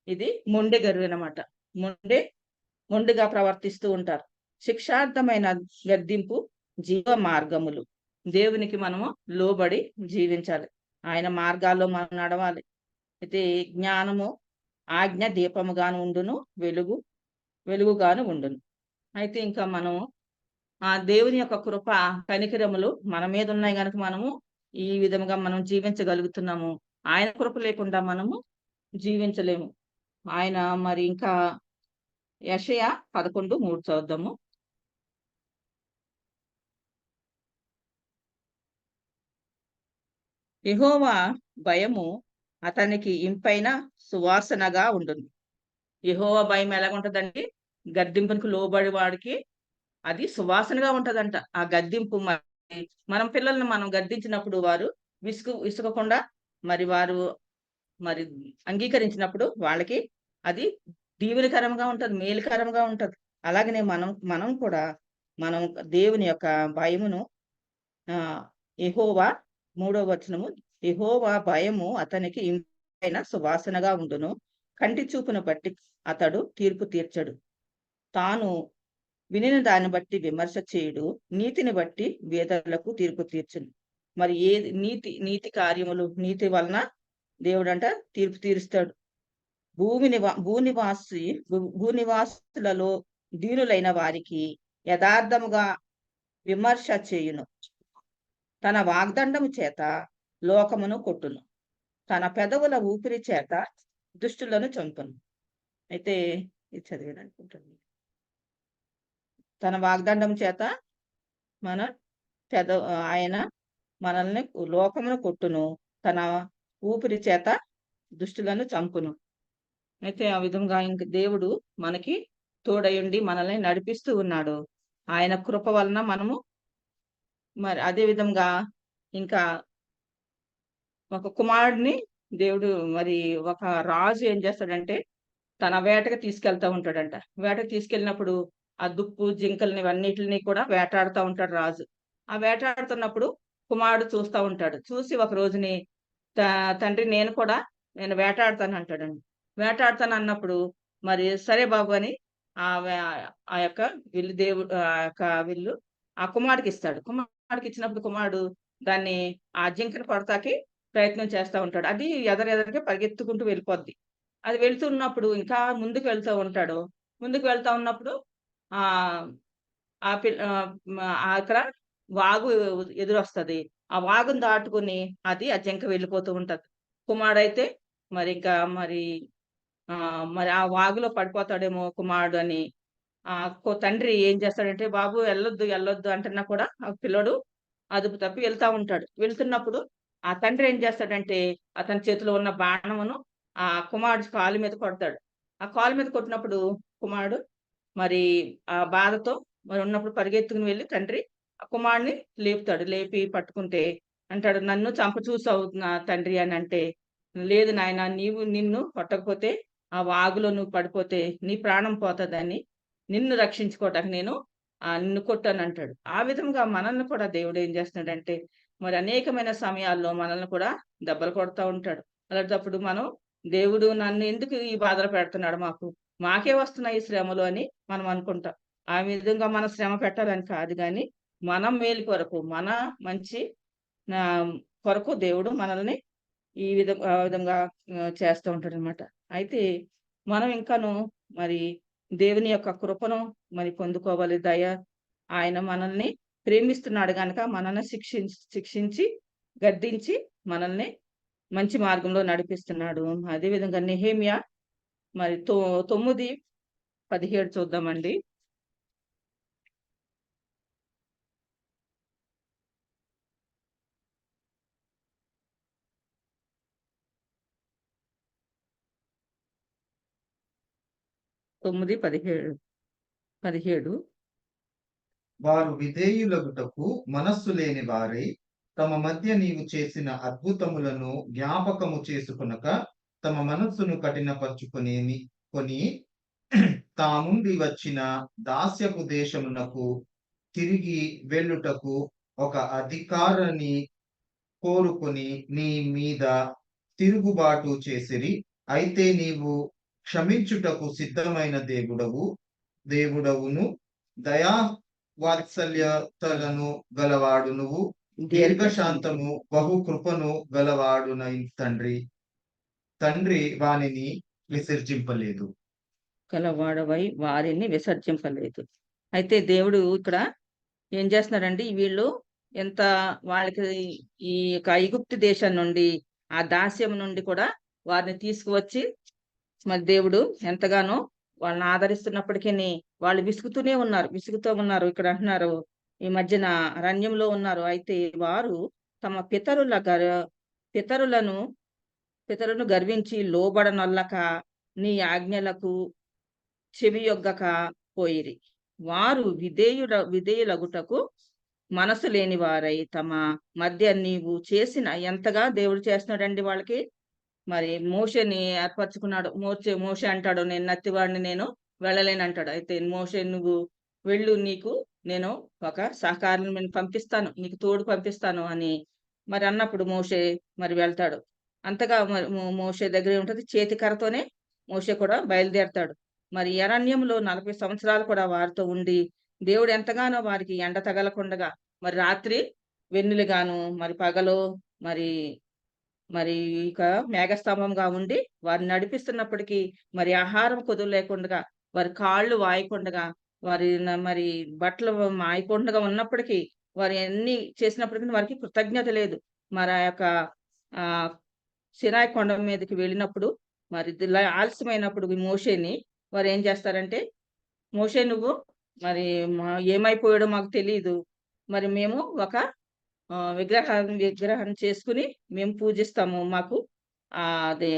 ఇది మొండె గర్వి అనమాట. మొండిగా ప్రవర్తిస్తూ ఉంటారు. శిక్షార్థమైన గద్దింపు జీవ మార్గములు. దేవునికి మనము లోబడి జీవించాలి. ఆయన మార్గాల్లో మనం నడవాలి. అయితే జ్ఞానము ఆజ్ఞ దీపముగాను ఉండును, వెలుగుగాను ఉండును. అయితే ఇంకా మనము ఆ దేవుని యొక్క కృప కనికరములు మన మీద ఉన్నాయి కనుక మనము ఈ విధంగా మనం జీవించగలుగుతున్నాము. ఆయన కృప లేకుండా మనము జీవించలేము. ఆయన మరి ఇంకా యెషయా 11:3 చదువుదాము. యెహోవా భయము అతనికి ఇంపైన సువాసనగా ఉండును. యెహోవా భయం ఎలాగుంటదండి? గద్దింపునికి లోబడి వాడికి అది సువాసనగా ఉంటదంట. ఆ గద్దింపు మనం పిల్లల్ని మనం గద్దించినప్పుడు వారు విసుగకుండా మరి వారు మరి అంగీకరించినప్పుడు వాళ్ళకి అది దీవెనకరంగా ఉంటది, మేలుకరంగా ఉంటది. అలాగనే మనం కూడా మనం దేవుని యొక్క భయమును యెహోవా 3వ వచనము, యెహోవా భయము అతనికి ఇంపైన సువాసనగా ఉండును. కంటి చూపును బట్టి అతడు తీర్పు తీర్చడు. తాను వినిన దాన్ని బట్టి విమర్శ చేయుడు. నీతిని బట్టి వేదలకు తీర్పు తీర్చును. మరి ఏ నీతి కార్యములు, నీతి వలన దేవుడంట తీర్పు తీరుస్తాడు. భూనివాసులలో దీనులైన వారికి యథార్థముగా విమర్శ చేయును. తన వాగ్దండము చేత లోకమును కొట్టును. తన పెదవుల ఊపిరి చేత దుష్టులను చంపును. అయితే ఇది చదివాను అనుకుంటాను. తన వాగ్దండం చేత మన ఆయన మనల్ని లోకమును కొట్టును, తన ఊపిరి చేత దుష్టులను చంపును. అయితే ఆ విధంగా ఇంక దేవుడు మనకి తోడయుండి మనల్ని నడిపిస్తూ ఉన్నాడు. ఆయన కృప వలన మనము మరి అదే విధంగా ఇంకా ఒక కుమారుడిని దేవుడు మరి ఒక రాజు ఏం చేస్తాడంటే తన వేటకి తీసుకెళ్తా ఉంటాడంట. వేటకి తీసుకెళ్ళినప్పుడు ఆ దుప్పు జింకల్ని ఇవన్నిటిని కూడా వేటాడుతూ ఉంటాడు రాజు. ఆ వేటాడుతున్నప్పుడు కుమారుడు చూస్తూ ఉంటాడు. చూసి ఒక రోజుని తండ్రి నేను వేటాడుతాను అంటాడండి. వేటాడుతాను అన్నప్పుడు మరి సరే బాబు అని ఆ యొక్క విల్లు దేవుడు ఆ యొక్క విల్లు ఆ కుమారుడికి ఇస్తాడు. కుమారుడికి ఇచ్చినప్పుడు కుమారుడు దాన్ని ఆ జింకను కొడతాకి ప్రయత్నం చేస్తూ ఉంటాడు. అది ఎదరెదరికి పరిగెత్తుకుంటూ వెళ్ళిపోద్ది. అది వెళ్తున్నప్పుడు ఇంకా ముందుకు వెళ్తూ ఉంటాడు. ముందుకు వెళ్తా ఉన్నప్పుడు ఆ ఆ అక్కడ వాగు ఎదురొస్తది. ఆ వాగును దాటుకుని అది ఆ జింక వెళ్ళిపోతూ ఉంటది. కుమారుడైతే మరి ఇంకా మరి మరి ఆ వాగులో పడిపోతాడేమో కుమారుడు అని తండ్రి ఏం చేస్తాడంటే బాబు వెళ్ళొద్దు అంటున్నా కూడా ఆ పిల్లడు అదుపు తప్పి వెళ్తా ఉంటాడు. వెళ్తున్నప్పుడు ఆ తండ్రి ఏం చేస్తాడంటే అతని చేతిలో ఉన్న బాణమును ఆ కుమారుడు కాలు మీద కొడతాడు. ఆ కాలు మీద కొట్టినప్పుడు కుమారుడు మరి ఆ బాధతో మరి ఉన్నప్పుడు పరిగెత్తుకుని వెళ్ళి తండ్రి ఆ కుమారుడిని లేపుతాడు. లేపి పట్టుకుంటే అంటాడు, నన్ను చంప చూసావు నా తండ్రి అని అంటే, లేదు నాయన, నిన్ను కొట్టకపోతే ఆ వాగులో నువ్వు పడిపోతే నీ ప్రాణం పోతుందని నిన్ను రక్షించుకోవటానికి నేను నిన్ను కొట్టాను అంటాడు. ఆ విధంగా మనల్ని కూడా దేవుడు ఏం చేస్తున్నాడంటే మరి అనేకమైన సమయాల్లో మనల్ని కూడా దెబ్బలు కొడతా ఉంటాడు. అలాంటప్పుడు మనం దేవుడు నన్ను ఎందుకు ఈ బాధలు పెడుతున్నాడు, మాకే వస్తున్నాయి ఈ శ్రమలు అని మనం అనుకుంటాం. ఆ విధంగా మనం శ్రమ పెట్టాలని కాదు, కానీ మనం మేలు కొరకు మన మంచి కొరకు దేవుడు మనల్ని ఈ విధంగా చేస్తూ ఉంటాడు అనమాట. అయితే మనం ఇంకాను మరి దేవుని యొక్క కృపను మరి పొందుకోవాలి. ఆయన మనల్ని ప్రేమిస్తున్నాడు కనుక మనల్ని శిక్షించి గద్దించి మనల్ని మంచి మార్గంలో నడిపిస్తున్నాడు. అదే విధంగా నెహెమ్యా మరి 9:17 చూద్దామండి. తొమ్మిది 17 వారు విధేయులగుటకు మనస్సు లేని వారై తమ మధ్య నీవు చేసిన అద్భుతములను జ్ఞాపకము చేసుకొనక తమ మనస్సును కొని తాముండి వచ్చిన దాస్యపు దేశమునకు తిరిగి వెళ్ళుటకు ఒక అధికారాన్ని కోరుకొని నీ మీద తిరుగుబాటు చేసిరి. అయితే నీవు క్షమించుటకు సిద్ధమైన దేవుడవును, దయా వాత్సల్యతలను గలవాడు నువ్వు, దీర్ఘశాంతము బహు కృపను గలవాడునై తండ్రి వానిని విసర్జింపలేదు. గలవాడవై వారిని విసర్జింపలేదు. అయితే దేవుడు ఇక్కడ ఏం చేస్తున్నాడండి, వీళ్ళు ఎంత వాళ్ళకి ఈ యొక్క ఐగుప్తు దేశం నుండి ఆ దాస్యం నుండి కూడా వారిని తీసుకువచ్చి మరి దేవుడు ఎంతగానో వాళ్ళని ఆదరిస్తున్నప్పటికీ వాళ్ళు విసుగుతూ ఉన్నారు. ఇక్కడ అంటున్నారు ఈ మధ్యన అరణ్యంలో ఉన్నారు. అయితే వారు తమ పితరులను గర్వించి లోబడనొల్లక నీ ఆజ్ఞలకు చెవియొగ్గక పోయిరి. వారు విధేయులగుటకు మనసు లేని వారై తమ మధ్య నీవు చేసిన ఎంతగా దేవుడు చేస్తున్నాడండి వాళ్ళకి. మరి మోషేని ఏర్పరచుకున్నాడు. మోషే అంటాడు, నేను నత్తివాడిని, నేను వెళ్ళలేను అంటాడు. అయితే మోషే, నువ్వు వెళ్ళు, నీకు నేను ఒక సహకారం పంపిస్తాను, నీకు తోడు పంపిస్తాను అని మరి అన్నప్పుడు మోషే మరి వెళ్తాడు. అంతగా మోషే దగ్గర ఉంటది, చేతికరతోనే మోషే కూడా బయలుదేరతాడు. మరి అరణ్యంలో 40 సంవత్సరాలు కూడా వారితో ఉండి దేవుడు ఎంతగానో వారికి ఎండ తగలకుండగా మరి రాత్రి వెన్నులుగాను మరి పగలు మరి ఇక మేఘస్తంభంగా ఉండి వారిని నడిపిస్తున్నప్పటికీ మరి ఆహారం కుదురు లేకుండా వారి కాళ్ళు వాయకుండగా మరి బట్టలు మాయకుండా ఉన్నప్పటికీ వారు ఎన్ని చేసినప్పటికీ వారికి కృతజ్ఞత లేదు. మరి ఆ యొక్క ఆ సినాయి కొండ మీదకి వెళ్ళినప్పుడు మరి ఆలస్యమైనప్పుడు మోషేని వారు ఏం చేస్తారంటే, మోషే నువ్వు మరి ఏమైపోయాడో మాకు తెలియదు, మరి మేము ఒక విగ్రహం చేసుకుని మేము పూజిస్తాము, మాకు అదే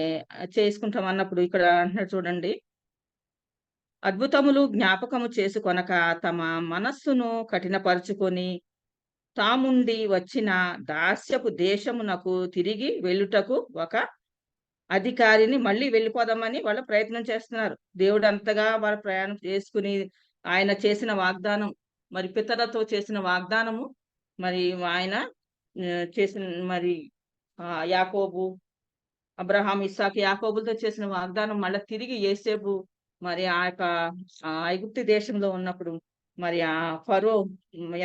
చేసుకుంటాం అన్నప్పుడు ఇక్కడ అంటున్నాడు చూడండి, అద్భుతములు జ్ఞాపకము చేసుకొనక తమ మనస్సును కఠినపరుచుకొని తాముండి వచ్చిన దాస్యపు దేశమునకు తిరిగి వెళ్ళుటకు ఒక అధికారిని మళ్ళీ వెళ్ళిపోదామని వాళ్ళు ప్రయత్నం చేస్తున్నారు. దేవుడు అంతగా వాళ్ళ ప్రయాణం చేసుకుని ఆయన చేసిన వాగ్దానం, మరి పితరులతో చేసిన వాగ్దానము, మరి ఆయన చేసిన మరి యాకోబు, అబ్రహాం, ఇస్సాకు, యాకోబులతో చేసిన వాగ్దానం మళ్ళీ తిరిగి యేసేపు మరి ఆ యొక్క ఐగుప్తు దేశంలో ఉన్నప్పుడు మరి ఆ ఫరో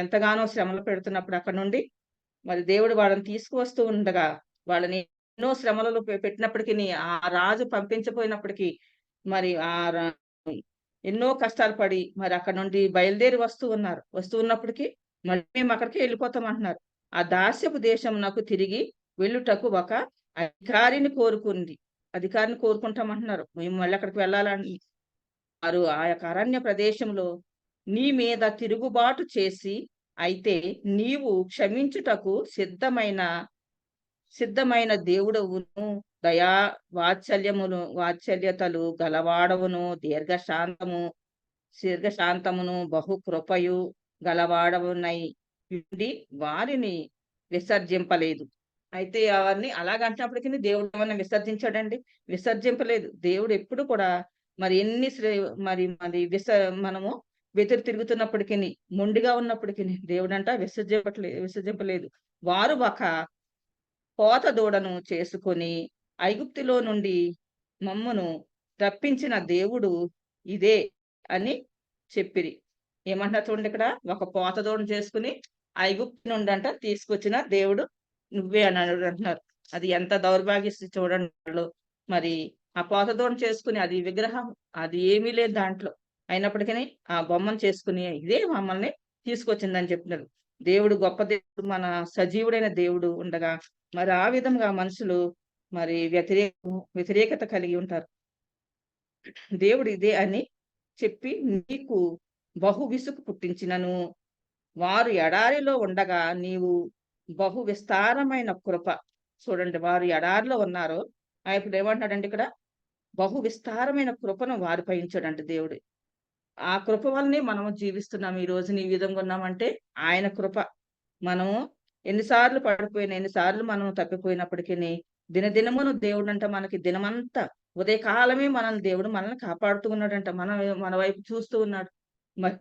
ఎంతగానో శ్రమలు పెడుతున్నప్పుడు అక్కడ నుండి మరి దేవుడు వాళ్ళని తీసుకువస్తూ ఉండగా వాళ్ళని ఎన్నో శ్రమలలో పెట్టినప్పటికీ, ఆ రాజు పంపించపోయినప్పటికీ మరి ఎన్నో కష్టాలు పడి మరి అక్కడ నుండి బయలుదేరి వస్తూ ఉన్నప్పటికీ మళ్ళీ మేము అక్కడికి వెళ్ళిపోతాం అంటున్నారు. ఆ దాస్యపు దేశం నాకు తిరిగి వెళ్ళుటకు ఒక అధికారిని కోరుకుంటామంటున్నారు. మేము మళ్ళీ అక్కడికి వెళ్ళాలని వారు ఆ యొక్క అరణ్య ప్రదేశంలో నీ మీద తిరుగుబాటు చేసి అయితే నీవు క్షమించుటకు సిద్ధమైన దేవుడవును, దయా వాత్సల్యతలు గలవాడవును, దీర్ఘశాంతమును బహు కృపయు గలవాడవునై ఉండి వారిని విసర్జింపలేదు. అయితే అవన్నీ అలాగంటున్నప్పటికీ దేవుడు ఏమన్నా విసర్జించాడండి? విసర్జింపలేదు. దేవుడు ఎప్పుడు కూడా మరి ఎన్ని మనము వెతురు తిరుగుతున్నప్పటికీ, మొండిగా ఉన్నప్పటికీ దేవుడంట విసర్జింపలేదు. వారు ఒక కోత దూడను చేసుకొని ఐగుప్తులో నుండి మమ్మును రప్పించిన దేవుడు ఇదే అని చెప్పిరి. ఏమంటారు చూడండి, ఇక్కడ ఒక పోత దూడను చేసుకుని ఐగుప్తు నుండి అంట తీసుకొచ్చిన దేవుడు నువ్వే అని అంటున్నారు. అది ఎంత దౌర్భాగ్య చూడండి. వాళ్ళు మరి ఆ పోత దూడను చేసుకుని, అది విగ్రహం, అది ఏమీ లేదు దాంట్లో, అయినప్పటికీ ఆ బొమ్మను చేసుకుని ఇదే మమ్మల్ని తీసుకొచ్చిందని చెప్తున్నారు. దేవుడు గొప్ప దేవుడు, మన సజీవుడైన దేవుడు ఉండగా మరి ఆ విధంగా మనుషులు మరి వ్యతిరేకత కలిగి ఉంటారు. దేవుడు ఇదే అని చెప్పి నీకు బహు విసుగు పుట్టించినను వారు ఎడారిలో ఉండగా నీవు బహు విస్తారమైన కృప. చూడండి, వారు ఎడారిలో ఉన్నారు, ఇప్పుడు ఏమంటాడంటే ఇక్కడ బహు విస్తారమైన కృపను వారిపై ఉంచాడంటే దేవుడు. ఆ కృప వల్లనే మనము జీవిస్తున్నాం, ఈ రోజున ఈ విధంగా ఉన్నామంటే ఆయన కృప. మనము ఎన్నిసార్లు పడిపోయినా, ఎన్నిసార్లు మనం తప్పిపోయినప్పటికీ దినదినమును దేవుడు అంట మనకి దినమంతా ఉదయకాలమే దేవుడు మనల్ని కాపాడుతూ ఉన్నాడంట. మన వైపు చూస్తూ ఉన్నాడు. మరి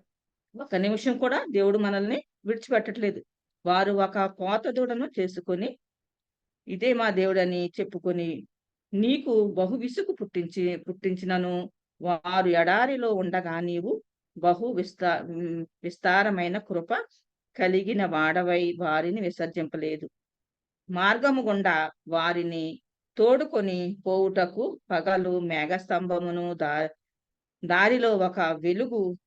ఒక నిమిషం కూడా దేవుడు మనల్ని విడిచిపెట్టట్లేదు. వారు ఒక కోత దూడను చేసుకొని ఇదే మా దేవుడని చెప్పుకొని నీకు బహు విసుగు పుట్టించినను వారు ఎడారిలో ఉండగా నీవు బహు విస్తారమైన కృప కలిగిన వాడవై వారిని విసర్జింపలేదు. మార్గము గుండా వారిని తోడుకొని పోవుటకు పగలు మేఘస్తంభమును, దారిలో ఒక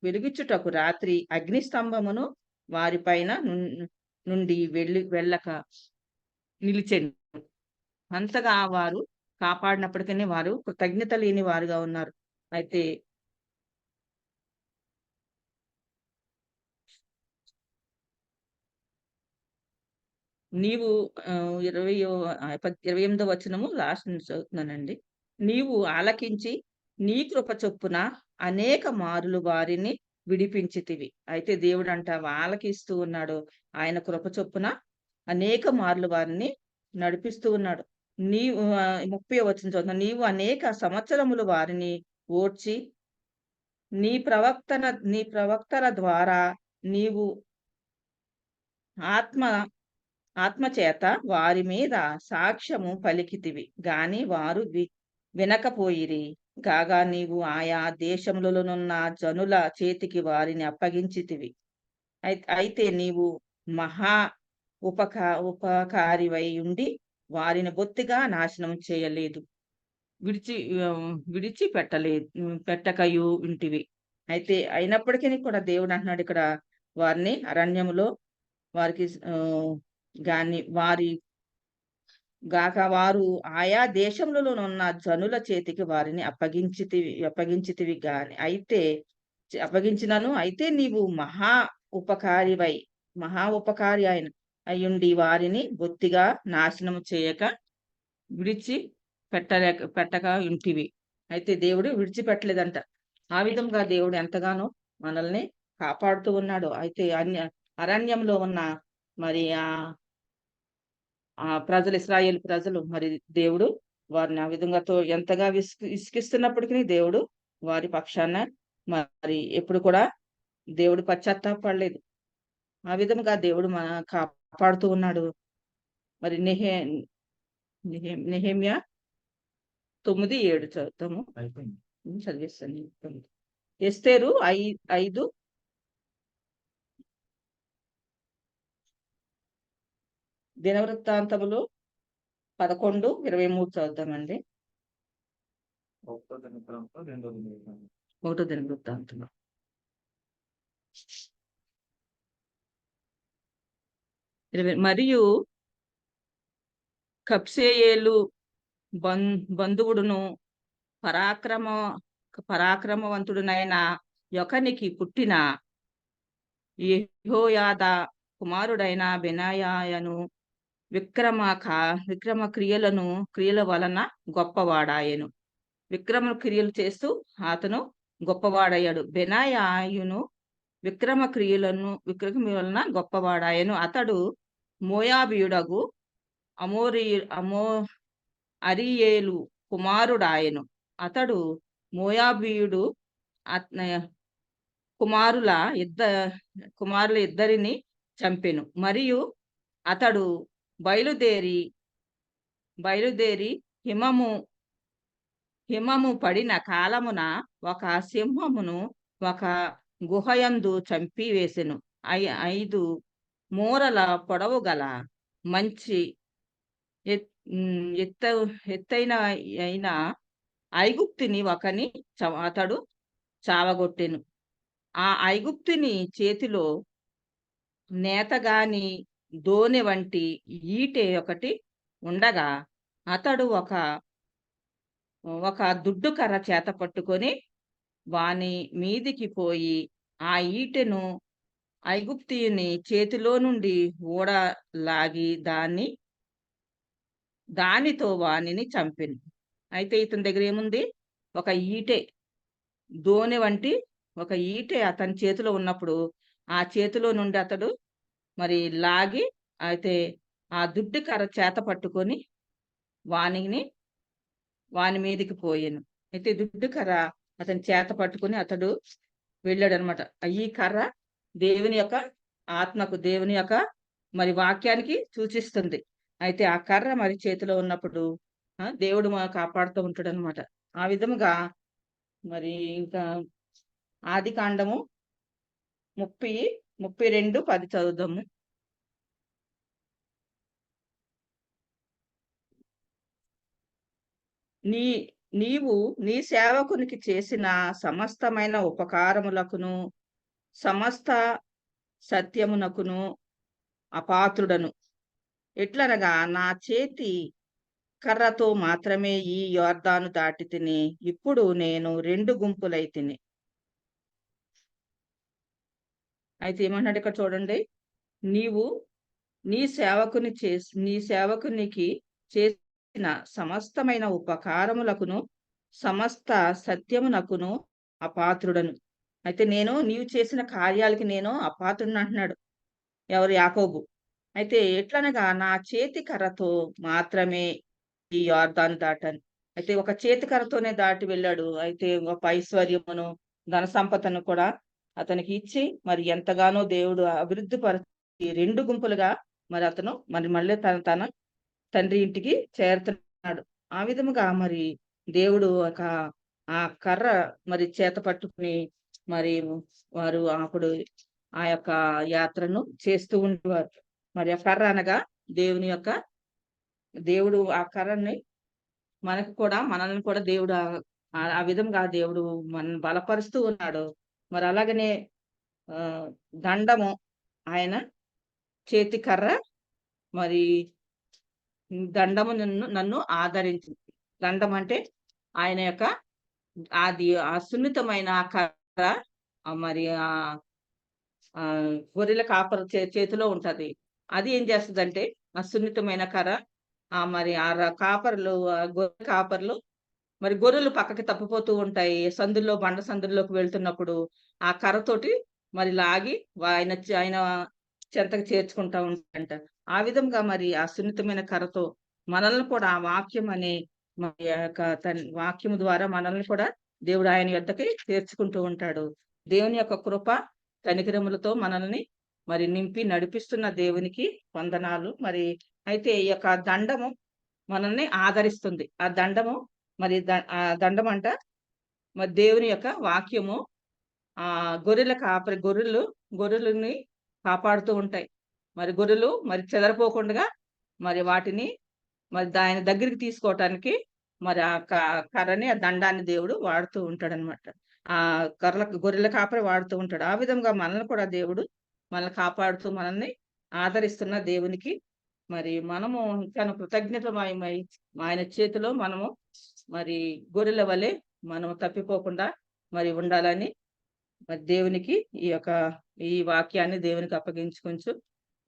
వెలుగిచ్చుటకు రాత్రి అగ్నిస్తంభమును వారిపైన నుండి వెళ్ళక నిలిచెను. అంతగా వారు కాపాడినప్పటికీ వారు కృతజ్ఞత లేని వారుగా ఉన్నారు. అయితే నీవు 28వ వచనము లాస్ట్ నుంచి చదువుతున్నానండి. నీవు ఆలకించి నీ కృప చొప్పున అనేక మారులు వారిని విడిపించితివి. అయితే దేవుడు అంట ఆలకిస్తూ ఉన్నాడు, ఆయన కృప చొప్పున అనేక మార్లు వారిని నడిపిస్తూ ఉన్నాడు. నీవు 30వ వచనం చదువుతున్నా, నీవు అనేక సంవత్సరములు వారిని ఓడ్చి నీ ప్రవక్తల ద్వారా నీవు ఆత్మచేత వారి మీద సాక్ష్యము పలికితివి గాని వారు వినకపోయిరి. కాగా నీవు ఆయా దేశములలోనున్న జనుల చేతికి వారిని అప్పగించితివి. అయితే నీవు మహా ఉపకారివై ఉండి వారిని బొత్తిగా నాశనం చేయలేదు. విడిచి విడిచి పెట్టకయు ఇంటివి. అయితే అయినప్పటికీ కూడా దేవుడు అంటున్నాడు ఇక్కడ, వారిని అరణ్యములో వారికి వారి గాక వారు ఆయా దేశములలోనున్న జనుల చేతికి వారిని అప్పగించితివి గాని అప్పగించినను అయితే నీవు మహా ఉపకారి అయ్యుండి వారిని బొత్తిగా నాశనము చేయక విడిచి పెట్టక ఇంటివి. అయితే దేవుడు విడిచిపెట్టలేదంట. ఆ విధంగా దేవుడు ఎంతగానో మనల్ని కాపాడుతూ ఉన్నాడు. అయితే అరణ్యంలో ఉన్న మరి ఆ ప్రజలు, ఇశ్రాయేలు ప్రజలు, మరి దేవుడు వారిని ఆ విధంగా ఎంతగా విసిగిస్తున్నప్పటికీ దేవుడు వారి పక్షాన మరి ఎప్పుడు కూడా దేవుడు పశ్చాత్తాపడలేదు. ఆ విధంగా దేవుడు కాపాడుతూ ఉన్నాడు. మరి నెహెమ్యా 9:7 చదువుతాము, చదివేస్తాను. ఎస్తేరు 5 దినవృత్తాంతములు 11:23 చదువుతామండి. 1 దినవృత్తాంతము. మరియు కబ్సేయేలు బంధువుడును పరాక్రమవంతుడునైన యొకనికి పుట్టిన యెహోయాదా కుమారుడైన బెనాయాను విక్రమ క్రియల వలన గొప్పవాడాయను. విక్రమ క్రియలు చేస్తూ అతను గొప్పవాడయ్యాడు. బెనాయాయును విక్రమ వలన గొప్పవాడాయను. అతడు మోయాబీయుడగు అరియేలు కుమారుడాయను. అతడు మోయాబీయుడు కుమారుల ఇద్దరిని చంపెను. మరియు అతడు బయలుదేరి హిమము పడిన కాలమున ఒక సింహమును ఒక గుహయందు చంపివేసెను. 5 మూరల పొడవు గల మంచి ఎత్తైన ఐగుప్తుని అతడు చావగొట్టెను. ఆ ఐగుప్తుని చేతిలో నేతగాని దోనె వంటి ఈటె ఒకటి ఉండగా అతడు ఒక దుడ్డు కర్ర చేత పట్టుకొని వాని మీదికి పోయి ఆ ఈటెను ఐగుప్తీయుని చేతిలో నుండి ఊడలాగి దానితో వానిని చంపెను. అయితే ఇతని దగ్గర ఏముంది? ఒక ఈటె, దోనె వంటి ఒక ఈటె అతని చేతిలో ఉన్నప్పుడు ఆ చేతిలో నుండి అతడు మరి లాగి అయితే ఆ దుడ్డు కర్ర చేత పట్టుకొని వాని మీదికి పోయాను. అయితే దుడ్డు కర్ర అతని చేత పట్టుకొని అతడు వెళ్ళాడు అనమాట. ఈ కర్ర దేవుని యొక్క ఆత్మకు, దేవుని యొక్క మరి వాక్యానికి సూచిస్తుంది. అయితే ఆ కర్ర మరి చేతిలో ఉన్నప్పుడు దేవుడు కాపాడుతూ ఉంటాడు అనమాట. ఆ విధముగా మరి ఇంకా ఆదికాండము 32:10 చదువుదాము. నీవు నీ సేవకునికి చేసిన సమస్తమైన ఉపకారములకును సమస్త సత్యమునకును అపాత్రుడను. ఎట్లనగా నా చేతి కర్రతో మాత్రమే ఈ యొర్దాను దాటి తిని, ఇప్పుడు నేను 2 గుంపులైతిని. అయితే ఏమన్నాడు ఇక్కడ చూడండి, నీవు నీ సేవకునికి చేసిన సమస్తమైన ఉపకారములకును సమస్త సత్యమునకును అపాత్రుడను. అయితే నీవు చేసిన కార్యాలకి నేను అపాత్రుడిని అంటున్నాడు ఎవరు? యాకోబు. అయితే ఎట్లనగా నా చేతి కర్రతో మాత్రమే ఈ యొర్దాను దాటాను. అయితే ఒక చేతి కర్రతోనే దాటి వెళ్ళాడు. అయితే ఒక ఐశ్వర్యమును ధన సంపదను కూడా అతనికి ఇచ్చి మరి ఎంతగానో దేవుడు అభివృద్ధి పరిచి 2 గుంపులుగా మరి అతను మళ్ళీ తన తండ్రి ఇంటికి చేరుతున్నాడు. ఆ విధముగా మరి దేవుడు ఆ కర్ర మరి చేత పట్టుకుని మరి వారు అప్పుడు ఆ యొక్క యాత్రను చేస్తూ ఉండేవారు. మరి ఆ కర్ర అనగా దేవుడు ఆ కర్రని మనకు కూడా మనల్ని కూడా దేవుడు ఆ విధంగా దేవుడు మనల్ని బలపరుస్తూ ఉన్నాడు. మరి అలాగనే దండము ఆయన చేతి కర్ర, మరి దండము నన్ను ఆదరించింది. దండం అంటే ఆయన యొక్క అది ఆ సున్నితమైన ఆ కర్ర, మరి ఆ గొర్రెల కాపరు చేతిలో ఉంటది. అది ఏం చేస్తుందంటే ఆ సున్నితమైన కర్ర, మరి కాపర్లు, గొర్రెల కాపర్లు, మరి గొర్రెలు పక్కకి తప్పిపోతూ ఉంటాయి. బండ సందుల్లోకి వెళ్తున్నప్పుడు ఆ కర్రతోటి మరి లాగి ఆయన చెంతకు చేర్చుకుంటా ఉంటాయంట. ఆ విధంగా మరి ఆ సున్నితమైన కర్రతో మనల్ని కూడా ఆ వాక్యం అనే మరి వాక్యము ద్వారా మనల్ని కూడా దేవుడు ఆయన యొద్దకి చేర్చుకుంటూ ఉంటాడు. దేవుని యొక్క కృప కనికరములతో మనల్ని మరి నింపి నడిపిస్తున్న దేవునికి వందనాలు. మరి అయితే ఈ యొక్క దండము మనల్ని ఆదరిస్తుంది. ఆ దండము మరి ఆ దండం అంట మరి దేవుని యొక్క వాక్యము గొర్రెల కాపరి గొర్రెలని కాపాడుతూ ఉంటాయి. మరి గొర్రెలు మరి చెదరిపోకుండా మరి వాటిని మరి ఆయన దగ్గరికి తీసుకోవటానికి మరి ఆ కర్రని, ఆ దండాన్ని దేవుడు వాడుతూ ఉంటాడనమాట. ఆ గొర్రెల కాపరి వాడుతూ ఉంటాడు. ఆ విధంగా మనల్ని కూడా దేవుడు మనల్ని కాపాడుతూ మనల్ని ఆదరిస్తున్న దేవునికి మరి మనము తన కృతజ్ఞతమయమై ఆయన చేతిలో మనము మరి గొర్రెల వలె మనము తప్పిపోకుండా మరి ఉండాలని మరి దేవునికి ఈ వాక్యాన్ని దేవునికి అప్పగించుకుంటూ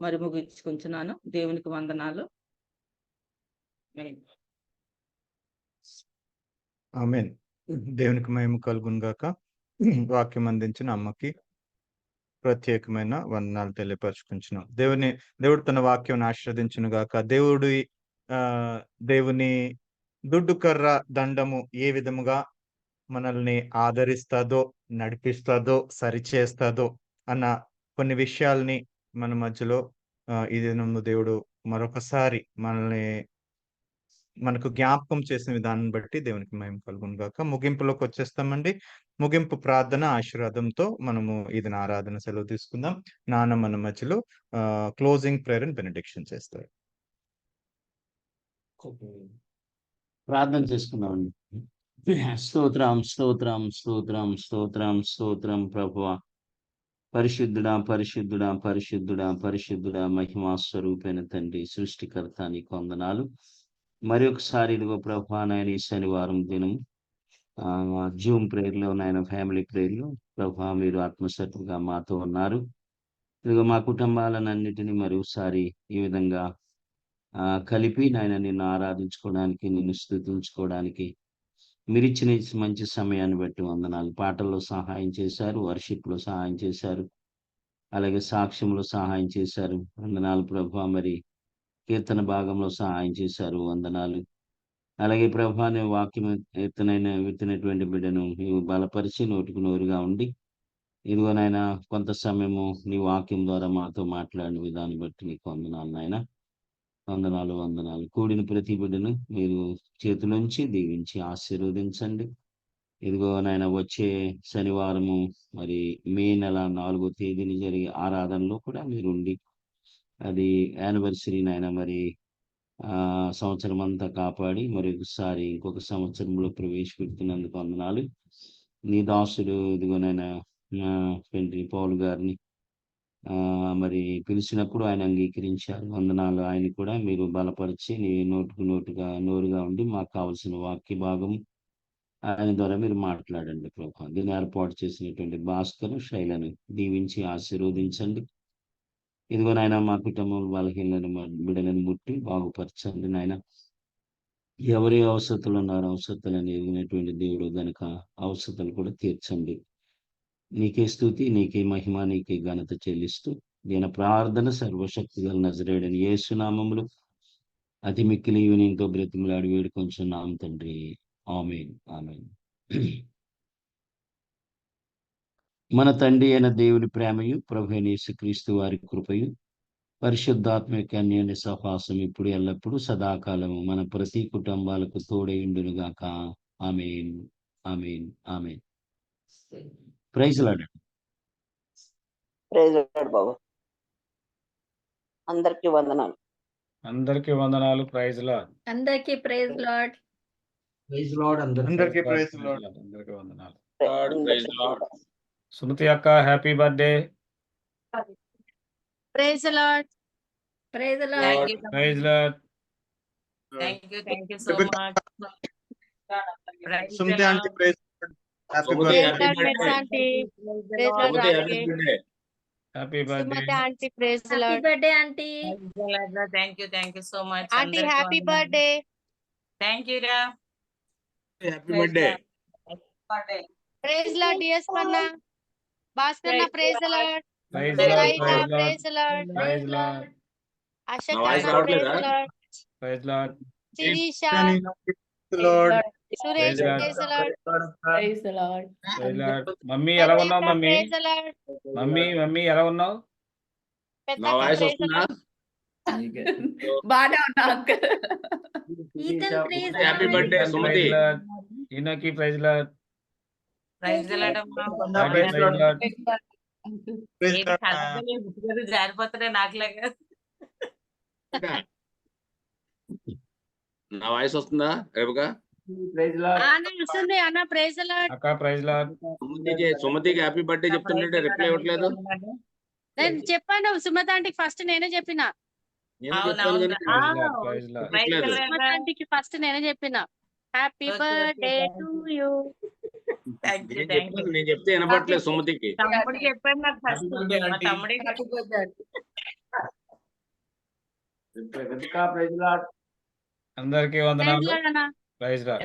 మరి ముగించుకుంటున్నాను. దేవునికి వందనాలు. ఆమేన్. దేవునికి మహిమ కలుగును గాక. వాక్యం అందించిన అమ్మకి ప్రత్యేకమైన వందనాలు తెలియపరుచుకుంటున్నాం. దేవుడు తన వాక్యం ఆశీర్వదించును గాక. దేవుని దుడ్డు కర్ర దండము ఏ విధముగా మనల్ని ఆదరిస్తాదో, నడిపిస్తాదో, సరిచేస్తాదో అన్న కొన్ని విషయాల్ని మన మధ్యలో ఈ దినము దేవుడు మరొకసారి మనకు జ్ఞాపకం చేసిన విధానం బట్టి దేవునికి మహిమ కలుగును గాక. ముగింపులోకి వచ్చేస్తామండి. ముగింపు ప్రార్థన ఆశీర్వాదంతో మనము ఇది ఆరాధన సెలవు తీసుకుందాం. నాన్న మన మధ్యలో క్లోజింగ్ ప్రేయర్ అండ్ బెనెడిక్షన్ చేస్తారు. ప్రార్థన చేసుకుందామండి. స్తోత్రం స్తోత్రం స్తోత్రం స్తోత్రం స్తోత్రం ప్రభువా. పరిశుద్ధుడా పరిశుద్ధుడా పరిశుద్ధుడా పరిశుద్ధుడా మహిమా స్వరూపైన తండ్రి, సృష్టికర్త నీకు వందనాలు. మరి ఒకసారి ఇదిగో ప్రభా నాయన ఈ శనివారం దినం జూమ్ ప్రేయర్లో నాయన ఫ్యామిలీ ప్రేయర్లో ప్రభా మీరు ఆత్మశక్తిగా మాతో ఉన్నారు. ఇదిగో మా కుటుంబాలన్నిటినీ మరి ఒకసారి ఈ విధంగా కలిపి నాయన నిన్ను ఆరాధించుకోవడానికి, నిన్ను స్తుతించుకోవడానికి మీరు ఇచ్చిన మంచి సమయాన్ని బట్టి వందనాలు. పాటల్లో సహాయం చేశారు, వర్షిప్లో సహాయం చేశారు, అలాగే సాక్ష్యంలో సహాయం చేశారు. వందనాలు ప్రభా. మరి కీర్తన భాగంలో సహాయం చేశారు. వందనాలు. అలాగే ప్రభా నీ వాక్యం విత్తినటువంటి బిడ్డను నీవు బలపరిచి నోటికి నోరుగా ఉండి ఇదిగో నాయన కొంత సమయము నీ వాక్యం ద్వారా మాతో మాట్లాడిన విధాన్ని బట్టి నీకు వందనాలు నాయన. వందనాలు వందనాలు. కూడిన ప్రతి బిడ్డను మీరు చేతులోంచి దీవించి ఆశీర్వదించండి. ఇదిగో నాయన వచ్చే శనివారము మరి మే నెల 4వ తేదీని జరిగే ఆరాధనలో కూడా మీరుండి అది యానివర్సరీ నాయన మరి సంవత్సరం అంతా కాపాడి మరి ఒకసారి ఇంకొక సంవత్సరంలో ప్రవేశపెడుతున్నందుకు వందనాలు. నీ దాసుడు ఇదిగోనైనా తండ్రి పౌలు గారిని మరి పిలిచినప్పుడు ఆయన అంగీకరించారు. వందనాలు. ఆయన కూడా మీరు బలపరిచి నీ నోరుగా ఉండి మాకు కావలసిన వాక్య భాగం ఆయన ద్వారా మీరు మాట్లాడండి ప్రభా. దీన్ని ఏర్పాటు చేసినటువంటి భాస్కర్ శైలను దీవించి ఆశీర్వదించండి. ఇదిగో నాయన మా కుటుంబం బలహీనలను బిడ్డలను ముట్టి బాగుపరచండి నాయన. ఎవరి అవసరతలు ఉన్నారో అవసరతలను ఎదిగినటువంటి దేవుడు కనుక అవసరతలు కూడా తీర్చండి. నీకే స్తుతి, నీకే మహిమ, నీకే ఘనత చెల్లిస్తూ దీని ప్రార్థన సర్వశక్తి గల నజరేయుడైన యేసు నామములో అతి మిక్కిలి ఈవినింగ్తో బ్రతిమలాడి వేడుకొంచున్నాం తండ్రి. ఆమేన్ ఆమేన్. మన తండ్రి అయిన దేవుని ప్రేమయు ప్రభువైన యేసుక్రీస్తు వారి కృపయు పరిశుద్ధాత్మ యొక్క అన్యోన్య సహవాసం ఇప్పుడు ఎల్లప్పుడూ సదాకాలము మన ప్రతి కుటుంబాలకు తోడైండును గాక. Amen amen amen. Praise Lord. Praise Lord బాబు. అందరికీ వందనాలు. అందరికీ వందనాలు. Praise Lord. అందరికీ ప్రైజ్ లార్డ్. ప్రైజ్ లార్డ్ అందరికీ ప్రైజ్ లార్డ్. అందరికీ వందనాలు. Praise Lord. సుమతి అక్క happy birthday. Praise Lord. Praise praise Lord. Thank you so much. Sumathi aunty praise Lord. Happy Sumathi birthday. Praise Lord happy aunty. birthday. Praise Lord Sumathi రాకే. happy birthday. Happy birthday. Sumathi aunty praise happy Lord. Birthday aunty. Thank you so much. Aunty happy birthday. Thank you రా. Happy birthday. Praise Lord DS Kanna. Bhaskar praise Lord. Praise Saina Lord. Praise Lord. Praise Lord. Ashok నా voice అన్న praise రావట్లేదా? Lord. Praise Lord. Sirisha. Lord. Suresh praise Lord. Praise Lord. Praise Lord. Mummy ఎలా ఉన్నావు mummy? Praise Lord. Mummy ఎలా ఉన్నావు? నా voice వస్తుందా? బాగా ఉన్నా అంకుల్. ఈతన్ praise happy birthday Sumathi. Praise Lord. ఈయనకి ప్రైజ్ లార్డ్. ప్రైజ్ లార్డ్ అమ్మా. Praise Lord. ప్రైజ్ ఏంటి లార్డ్. కళ్ళకి గుర్తుగా జారిపోతున్నాయి నాకులాగా. నా వాయిస్ వస్తుందా రేపుగా? అన్న వస్తుంది అన్న ప్రైజ్ లార్డ్. అక్క ప్రైజ్ లార్డ్. సుమతికి హ్యాపీ బర్త్డే చెప్తుంటే రిప్లై ఇవ్వట్లేదు. నేను చెప్పాను సుమత ఆంటీకి ఫస్ట్ నేనే చెప్పిన. నేను అవునవును. చెప్తాను కానీ ప్రైజ్ లార్డ్. ప్రైజ్ లేదు. సుమత ఆంటీకి ఫస్ట్ నేనే చెప్పిన. Happy birthday to you. నేను చెప్తే వినపట్లేదు సుమతికి. తమ్ముడు చెప్పాడు నాకు ఫస్ట్. మా తమ్ముడే అందరికీ వందనాలు. ప్రైజ్ లార్డ్ అన్న. Praise lord.